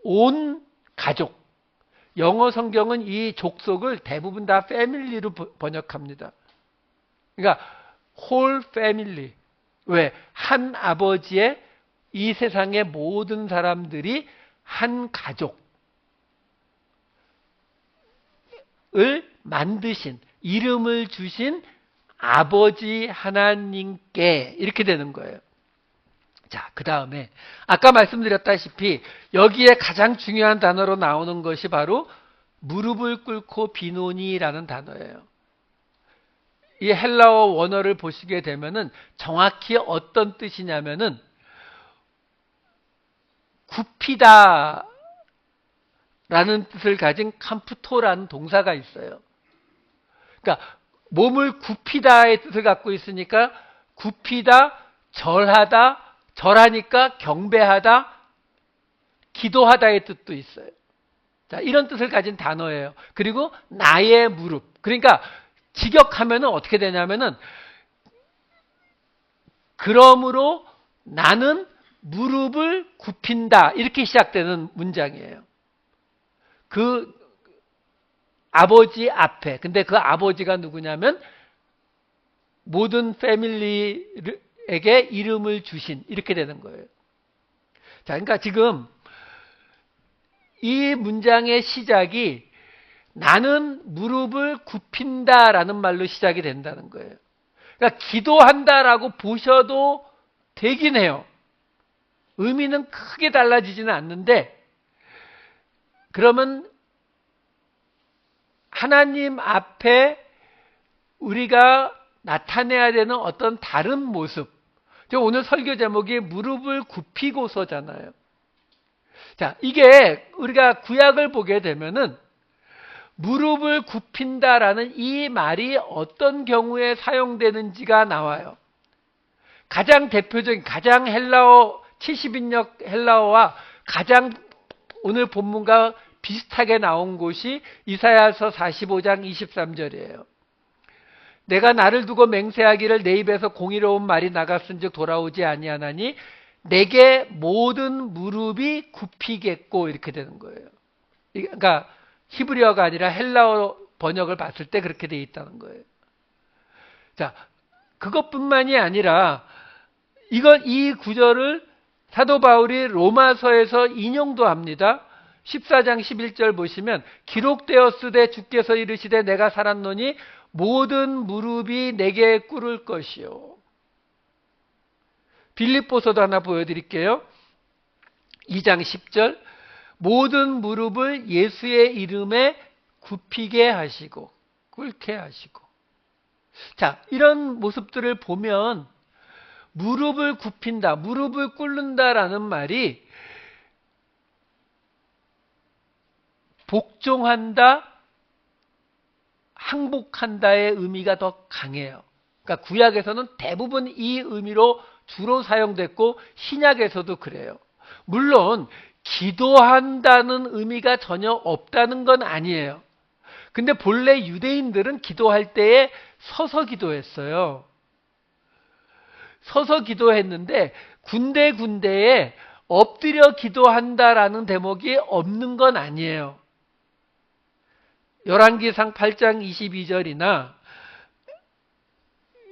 온 가족. 영어 성경은 이 족속을 대부분 다 패밀리로 번역합니다. 그러니까 whole family. 왜? 한 아버지의 이 세상의 모든 사람들이 한 가족을 만드신, 이름을 주신 아버지 하나님께 이렇게 되는 거예요. 자, 그 다음에 아까 말씀드렸다시피 여기에 가장 중요한 단어로 나오는 것이 바로 무릎을 꿇고 비노니라는 단어예요. 이 헬라어 원어를 보시게 되면은 정확히 어떤 뜻이냐면은 굽히다 라는 뜻을 가진 캄프토라는 동사가 있어요. 그러니까 몸을 굽히다의 뜻을 갖고 있으니까 굽히다, 절하니까 경배하다, 기도하다의 뜻도 있어요. 자, 이런 뜻을 가진 단어예요. 그리고 나의 무릎. 그러니까 직역하면은 어떻게 되냐면은 그러므로 나는 무릎을 굽힌다. 이렇게 시작되는 문장이에요. 그 아버지 앞에. 근데 그 아버지가 누구냐면 모든 패밀리에게 이름을 주신 이렇게 되는 거예요. 자, 그러니까 지금 이 문장의 시작이 나는 무릎을 굽힌다라는 말로 시작이 된다는 거예요. 그러니까 기도한다라고 보셔도 되긴 해요. 의미는 크게 달라지지는 않는데 그러면 하나님 앞에 우리가 나타내야 되는 어떤 다른 모습. 오늘 설교 제목이 무릎을 굽히고서잖아요. 자, 이게 우리가 구약을 보게 되면은 무릎을 굽힌다라는 이 말이 어떤 경우에 사용되는지가 나와요. 가장 대표적인, 가장 헬라어, 70인역 헬라어와 가장 오늘 본문과 비슷하게 나온 곳이 이사야서 45장 23절이에요. 내가 나를 두고 맹세하기를 내 입에서 공의로운 말이 나갔은즉 돌아오지 아니하나니 내게 모든 무릎이 굽히겠고 이렇게 되는 거예요. 그러니까 히브리어가 아니라 헬라어 번역을 봤을 때 그렇게 돼 있다는 거예요. 자, 그것뿐만이 아니라 이 구절을 사도 바울이 로마서에서 인용도 합니다. 14장 11절 보시면 기록되었으되 주께서 이르시되 내가 살았노니 모든 무릎이 내게 꿇을 것이요. 빌립보서도 하나 보여드릴게요. 2장 10절 모든 무릎을 예수의 이름에 굽히게 하시고 꿇게 하시고. 자, 이런 모습들을 보면 무릎을 굽힌다, 무릎을 꿇는다라는 말이 복종한다, 항복한다의 의미가 더 강해요. 그러니까 구약에서는 대부분 이 의미로 주로 사용됐고 신약에서도 그래요. 물론 기도한다는 의미가 전혀 없다는 건 아니에요. 근데 본래 유대인들은 기도할 때에 서서 기도했어요. 서서 기도했는데 군데군데에 엎드려 기도한다라는 대목이 없는 건 아니에요. 열왕기상 8장 22절이나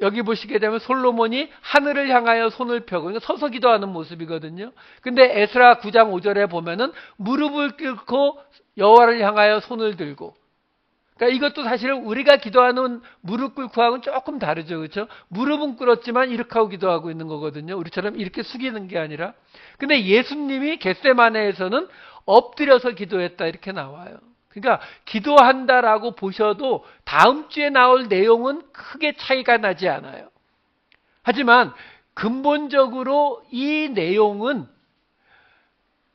여기 보시게 되면 솔로몬이 하늘을 향하여 손을 펴고, 그러니까 서서 기도하는 모습이거든요. 근데 에스라 9장 5절에 보면은 무릎을 꿇고 여호와를 향하여 손을 들고, 그러니까 이것도 사실은 우리가 기도하는 무릎 꿇고 하고는 조금 다르죠. 그렇죠? 무릎은 꿇었지만 이렇게 하고 기도하고 있는 거거든요. 우리처럼 이렇게 숙이는 게 아니라. 근데 예수님이 겟세마네에서는 엎드려서 기도했다 이렇게 나와요. 그러니까 기도한다라고 보셔도 다음 주에 나올 내용은 크게 차이가 나지 않아요. 하지만 근본적으로 이 내용은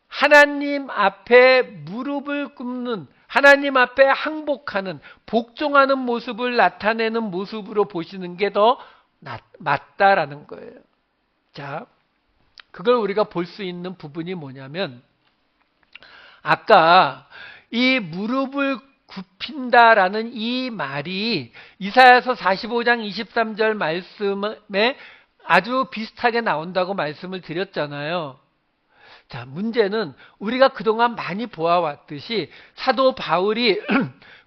하나님 앞에 무릎을 꿇는, 하나님 앞에 항복하는, 복종하는 모습을 나타내는 모습으로 보시는 게 더 맞다라는 거예요. 자, 그걸 우리가 볼 수 있는 부분이 뭐냐면, 아까 이 무릎을 굽힌다라는 이 말이 이사야서 45장 23절 말씀에 아주 비슷하게 나온다고 말씀을 드렸잖아요. 자, 문제는 우리가 그동안 많이 보아왔듯이 사도 바울이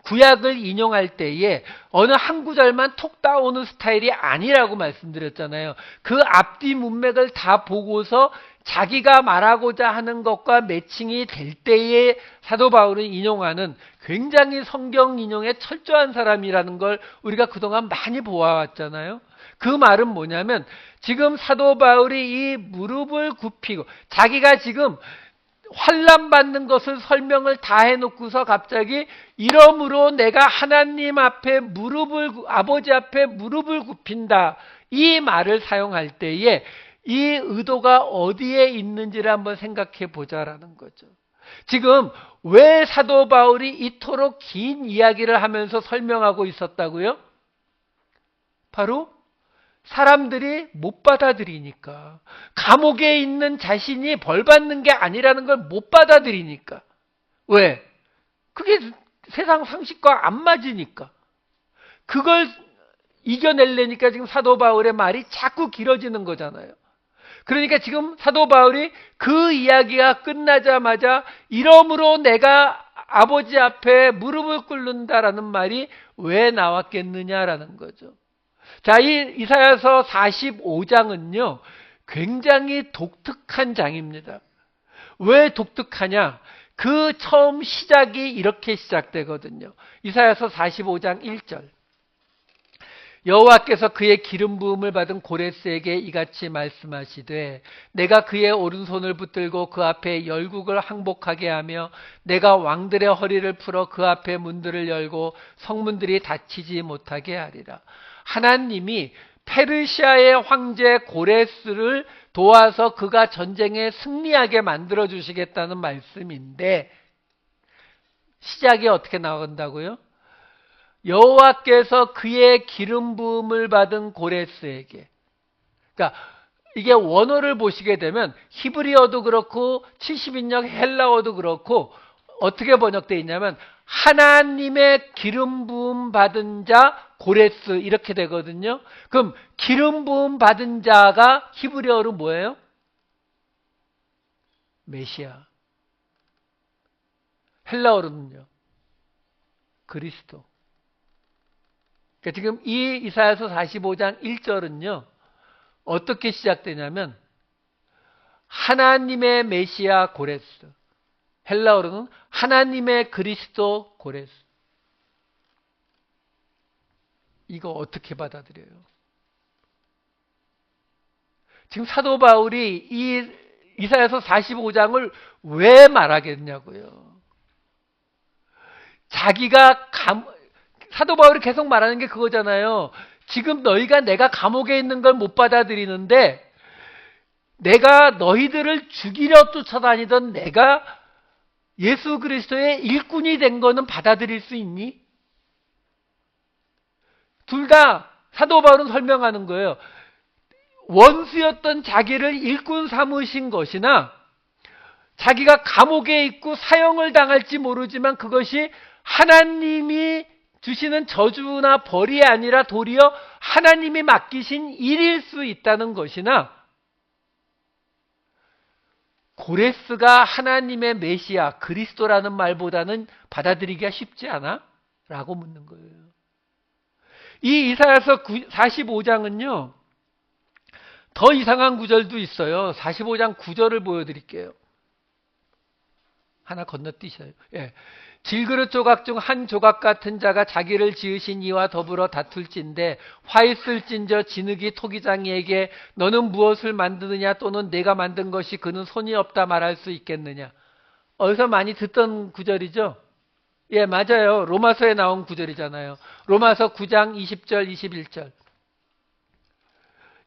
구약을 인용할 때에 어느 한 구절만 톡 따오는 스타일이 아니라고 말씀드렸잖아요. 그 앞뒤 문맥을 다 보고서 자기가 말하고자 하는 것과 매칭이 될 때에 사도 바울을 인용하는 굉장히 성경 인용에 철저한 사람이라는 걸 우리가 그동안 많이 보아왔잖아요. 그 말은 뭐냐면 지금 사도 바울이 이 무릎을 굽히고 자기가 지금 환난 받는 것을 설명을 다 해놓고서 갑자기 이러므로 내가 하나님 앞에 아버지 앞에 무릎을 굽힌다 이 말을 사용할 때에 이 의도가 어디에 있는지를 한번 생각해 보자라는 거죠. 지금 왜 사도 바울이 이토록 긴 이야기를 하면서 설명하고 있었다고요? 바로 사람들이 못 받아들이니까, 감옥에 있는 자신이 벌 받는 게 아니라는 걸 못 받아들이니까. 왜? 그게 세상 상식과 안 맞으니까. 그걸 이겨내려니까 지금 사도 바울의 말이 자꾸 길어지는 거잖아요. 그러니까 지금 사도 바울이 그 이야기가 끝나자마자 이러므로 내가 아버지 앞에 무릎을 꿇는다라는 말이 왜 나왔겠느냐라는 거죠. 자, 이 이사야서 45장은요, 굉장히 독특한 장입니다. 왜 독특하냐? 그 처음 시작이 이렇게 시작되거든요. 이사야서 45장 1절. 여호와께서 그의 기름 부음을 받은 고레스에게 이같이 말씀하시되 내가 그의 오른손을 붙들고 그 앞에 열국을 항복하게 하며 내가 왕들의 허리를 풀어 그 앞에 문들을 열고 성문들이 닫히지 못하게 하리라. 하나님이 페르시아의 황제 고레스를 도와서 그가 전쟁에 승리하게 만들어 주시겠다는 말씀인데 시작이 어떻게 나온다고요? 여호와께서 그의 기름 부음을 받은 고레스에게, 그러니까 이게 원어를 보시게 되면 히브리어도 그렇고 70인역 헬라어도 그렇고 어떻게 번역되어 있냐면 하나님의 기름 부음 받은 자 고레스 이렇게 되거든요. 그럼 기름 부음 받은 자가 히브리어로 뭐예요? 메시아. 헬라어로는요? 그리스도. 그러니까 지금 이 이사야서 45장 1절은요. 어떻게 시작되냐면 하나님의 메시아 고레스. 헬라어로는 하나님의 그리스도 고레스. 이거 어떻게 받아들여요? 지금 사도 바울이 이 이사야서 45장을 왜 말하겠냐고요. 자기가 사도 바울이 계속 말하는 게 그거잖아요. 지금 너희가 내가 감옥에 있는 걸 못 받아들이는데 내가 너희들을 죽이려 쫓아다니던 내가 예수 그리스도의 일꾼이 된 거는 받아들일 수 있니? 둘 다 사도 바울은 설명하는 거예요. 원수였던 자기를 일꾼 삼으신 것이나 자기가 감옥에 있고 사형을 당할지 모르지만 그것이 하나님이 주시는 저주나 벌이 아니라 도리어 하나님이 맡기신 일일 수 있다는 것이나 고레스가 하나님의 메시아 그리스도라는 말보다는 받아들이기가 쉽지 않아? 라고 묻는 거예요. 이 이사야서 45장은요. 더 이상한 구절도 있어요. 45장 9절을 보여드릴게요. 하나 건너뛰셔요. 예. 질그릇 조각 중 한 조각 같은 자가 자기를 지으신 이와 더불어 다툴진대 화 있을진저 진흙이 토기장이에게 너는 무엇을 만드느냐 또는 내가 만든 것이 그는 손이 없다 말할 수 있겠느냐. 어디서 많이 듣던 구절이죠. 예, 맞아요. 로마서에 나온 구절이잖아요. 로마서 9장 20절 21절.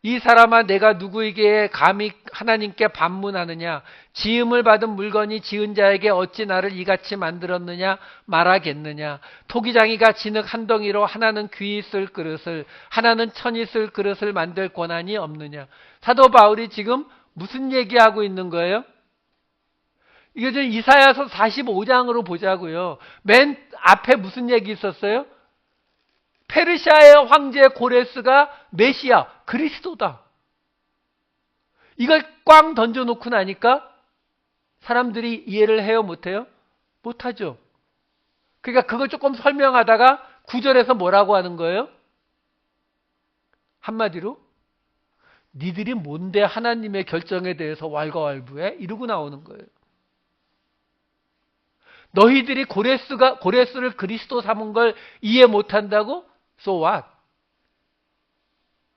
이 사람아 내가 누구에게 감히 하나님께 반문하느냐. 지음을 받은 물건이 지은 자에게 어찌 나를 이같이 만들었느냐 말하겠느냐. 토기장이가 진흙 한 덩이로 하나는 귀 있을 그릇을 하나는 천 있을 그릇을 만들 권한이 없느냐. 사도 바울이 지금 무슨 얘기하고 있는 거예요? 이게 좀 이사야서 45장으로 보자고요. 맨 앞에 무슨 얘기 있었어요? 페르시아의 황제 고레스가 메시아 그리스도다. 이걸 꽝 던져놓고 나니까 사람들이 이해를 해요 못해요? 못하죠. 그러니까 그걸 조금 설명하다가 9절에서 뭐라고 하는 거예요? 한마디로 니들이 뭔데 하나님의 결정에 대해서 왈가왈부해? 이러고 나오는 거예요. 너희들이 고레스를 그리스도 삼은 걸 이해 못한다고? So what?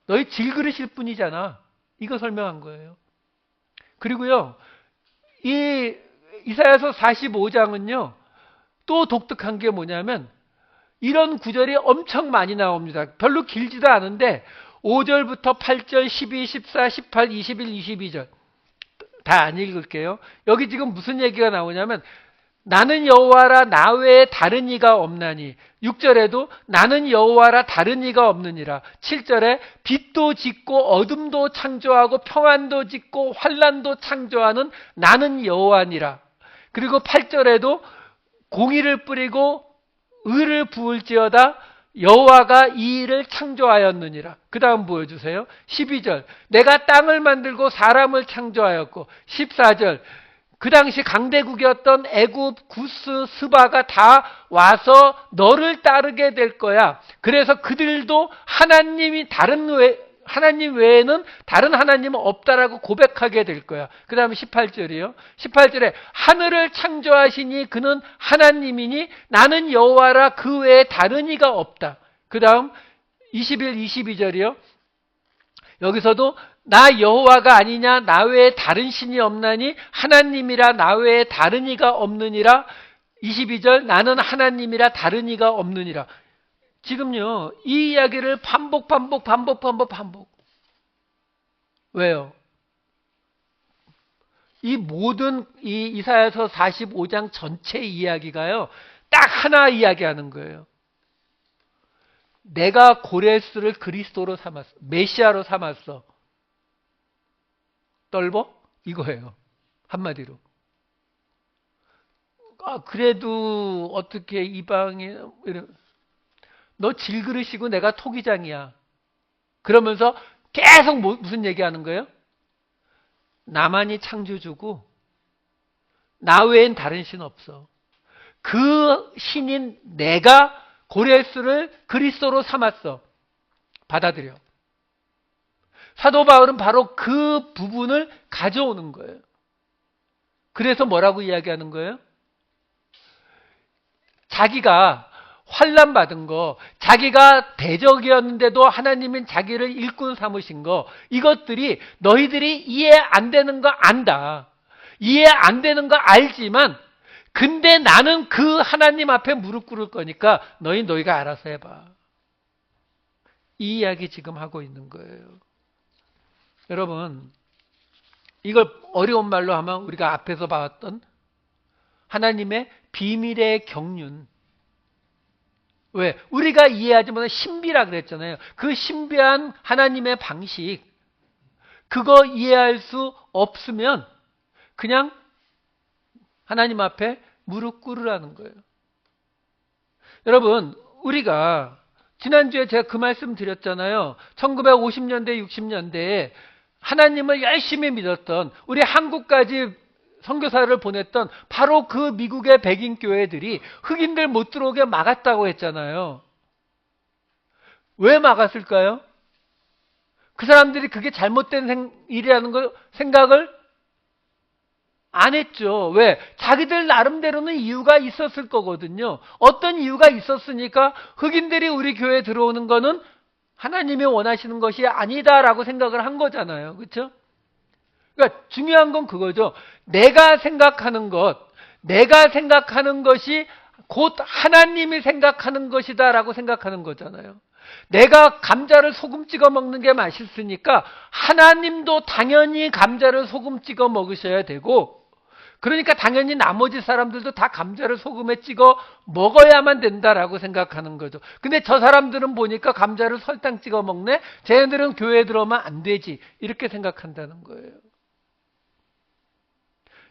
너희 질그릇일 뿐이잖아. 이거 설명한 거예요. 그리고요, 이 이사야서 45장은요, 또 독특한 게 뭐냐면, 이런 구절이 엄청 많이 나옵니다. 별로 길지도 않은데, 5절부터 8절, 12, 14, 18, 21, 22절. 다 안 읽을게요. 여기 지금 무슨 얘기가 나오냐면, 나는 여호와라 나 외에 다른 이가 없나니. 6절에도 나는 여호와라 다른 이가 없느니라. 7절에 빛도 짓고 어둠도 창조하고 평안도 짓고 환난도 창조하는 나는 여호와니라. 그리고 8절에도 공의를 뿌리고 의를 부을지어다 여호와가 이 일을 창조하였느니라. 그 다음 보여주세요. 12절 내가 땅을 만들고 사람을 창조하였고. 14절 그 당시 강대국이었던 애굽, 구스, 스바가 다 와서 너를 따르게 될 거야. 그래서 그들도 하나님 외에는 다른 하나님은 없다라고 고백하게 될 거야. 그 다음에 18절이요. 18절에 하늘을 창조하시니 그는 하나님이니 나는 여호와라 그 외에 다른 이가 없다. 그 다음 21, 22절이요. 여기서도 나 여호와가 아니냐 나 외에 다른 신이 없나니 하나님이라 나 외에 다른 이가 없느니라. 22절 나는 하나님이라 다른 이가 없느니라. 지금요 이 이야기를 반복. 왜요? 이 모든 이 이사야서 45장 전체 이야기가요 딱 하나 이야기하는 거예요. 내가 고레스를 그리스도로 삼았어. 메시아로 삼았어. 떨보? 이거예요. 한마디로. 그래도 어떻게 이방에 너 질그릇이고 내가 토기장이야. 그러면서 계속 무슨 얘기하는 거예요? 나만이 창조주고 나 외엔 다른 신 없어. 그 신인 내가 고레스를 그리스도로 삼았어. 받아들여. 사도 바울은 바로 그 부분을 가져오는 거예요. 그래서 뭐라고 이야기하는 거예요? 자기가 환난 받은 거, 자기가 대적이었는데도 하나님은 자기를 일꾼 삼으신 거, 이것들이 너희들이 이해 안 되는 거 안다. 이해 안 되는 거 알지만 근데 나는 그 하나님 앞에 무릎 꿇을 거니까 너희가 알아서 해봐. 이 이야기 지금 하고 있는 거예요. 여러분, 이걸 어려운 말로 하면 우리가 앞에서 봤던 하나님의 비밀의 경륜. 왜? 우리가 이해하지 못한 신비라 그랬잖아요. 그 신비한 하나님의 방식. 그거 이해할 수 없으면 그냥 하나님 앞에 무릎 꿇으라는 거예요. 여러분, 우리가 지난주에 제가 그 말씀 드렸잖아요. 1950년대, 60년대에 하나님을 열심히 믿었던, 우리 한국까지 선교사를 보냈던 바로 그 미국의 백인 교회들이 흑인들 못 들어오게 막았다고 했잖아요. 왜 막았을까요? 그 사람들이 그게 잘못된 일이라는 걸 생각을 안 했죠. 왜? 자기들 나름대로는 이유가 있었을 거거든요. 어떤 이유가 있었으니까 흑인들이 우리 교회에 들어오는 거는 하나님이 원하시는 것이 아니다라고 생각을 한 거잖아요. 그렇죠? 그러니까 중요한 건 그거죠. 내가 생각하는 것이 곧 하나님이 생각하는 것이다라고 생각하는 거잖아요. 내가 감자를 소금 찍어 먹는 게 맛있으니까 하나님도 당연히 감자를 소금 찍어 먹으셔야 되고, 그러니까 당연히 나머지 사람들도 다 감자를 소금에 찍어 먹어야만 된다라고 생각하는 거죠. 근데 저 사람들은 보니까 감자를 설탕 찍어 먹네? 쟤네들은 교회에 들어오면 안 되지. 이렇게 생각한다는 거예요.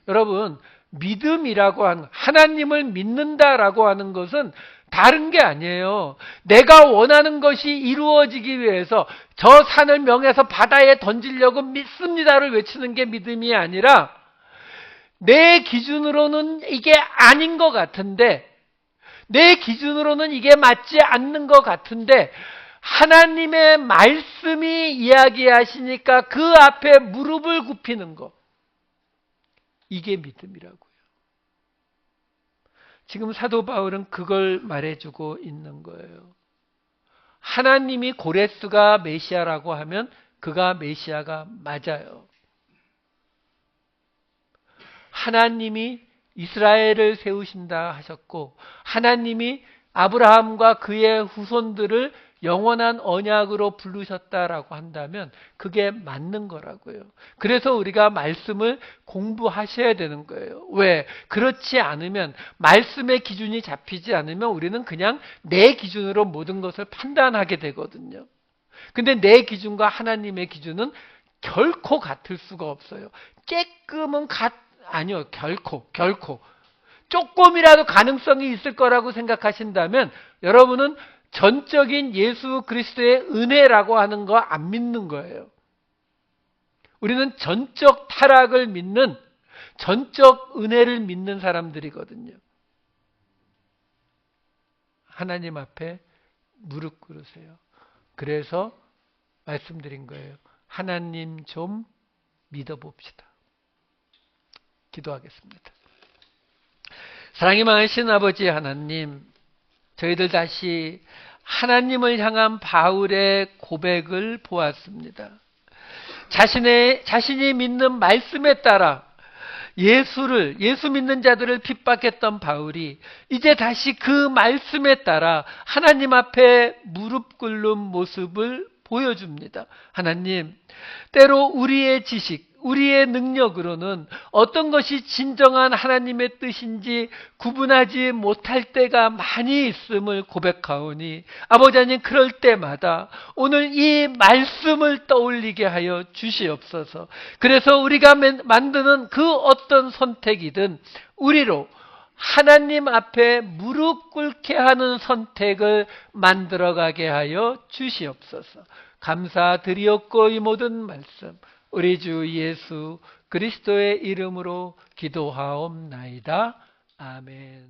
여러분, 믿음이라고 하는, 하나님을 믿는다라고 하는 것은 다른 게 아니에요. 내가 원하는 것이 이루어지기 위해서 저 산을 명해서 바다에 던지려고 믿습니다를 외치는 게 믿음이 아니라, 내 기준으로는 이게 아닌 것 같은데, 내 기준으로는 이게 맞지 않는 것 같은데 하나님의 말씀이 이야기하시니까 그 앞에 무릎을 굽히는 것, 이게 믿음이라고요. 지금 사도 바울은 그걸 말해주고 있는 거예요. 하나님이 고레스가 메시아라고 하면 그가 메시아가 맞아요. 하나님이 이스라엘을 세우신다 하셨고, 하나님이 아브라함과 그의 후손들을 영원한 언약으로 부르셨다라고 한다면 그게 맞는 거라고요. 그래서 우리가 말씀을 공부하셔야 되는 거예요. 왜? 그렇지 않으면, 말씀의 기준이 잡히지 않으면 우리는 그냥 내 기준으로 모든 것을 판단하게 되거든요. 근데 내 기준과 하나님의 기준은 결코 같을 수가 없어요. 조금은 아니요, 결코. 조금이라도 가능성이 있을 거라고 생각하신다면 여러분은 전적인 예수 그리스도의 은혜라고 하는 거 안 믿는 거예요. 우리는 전적 타락을 믿는, 전적 은혜를 믿는 사람들이거든요. 하나님 앞에 무릎 꿇으세요. 그래서 말씀드린 거예요. 하나님 좀 믿어봅시다. 기도하겠습니다. 사랑이 많으신 아버지 하나님, 저희들 다시 하나님을 향한 바울의 고백을 보았습니다. 자신이 믿는 말씀에 따라 예수 믿는 자들을 핍박했던 바울이 이제 다시 그 말씀에 따라 하나님 앞에 무릎 꿇는 모습을 보여줍니다. 하나님, 때로 우리의 지식, 우리의 능력으로는 어떤 것이 진정한 하나님의 뜻인지 구분하지 못할 때가 많이 있음을 고백하오니, 아버지 하나님, 그럴 때마다 오늘 이 말씀을 떠올리게 하여 주시옵소서. 그래서 우리가 만드는 그 어떤 선택이든 우리로 하나님 앞에 무릎 꿇게 하는 선택을 만들어가게 하여 주시옵소서. 감사드리옵고 이 모든 말씀 우리 주 예수 그리스도의 이름으로 기도하옵나이다. 아멘.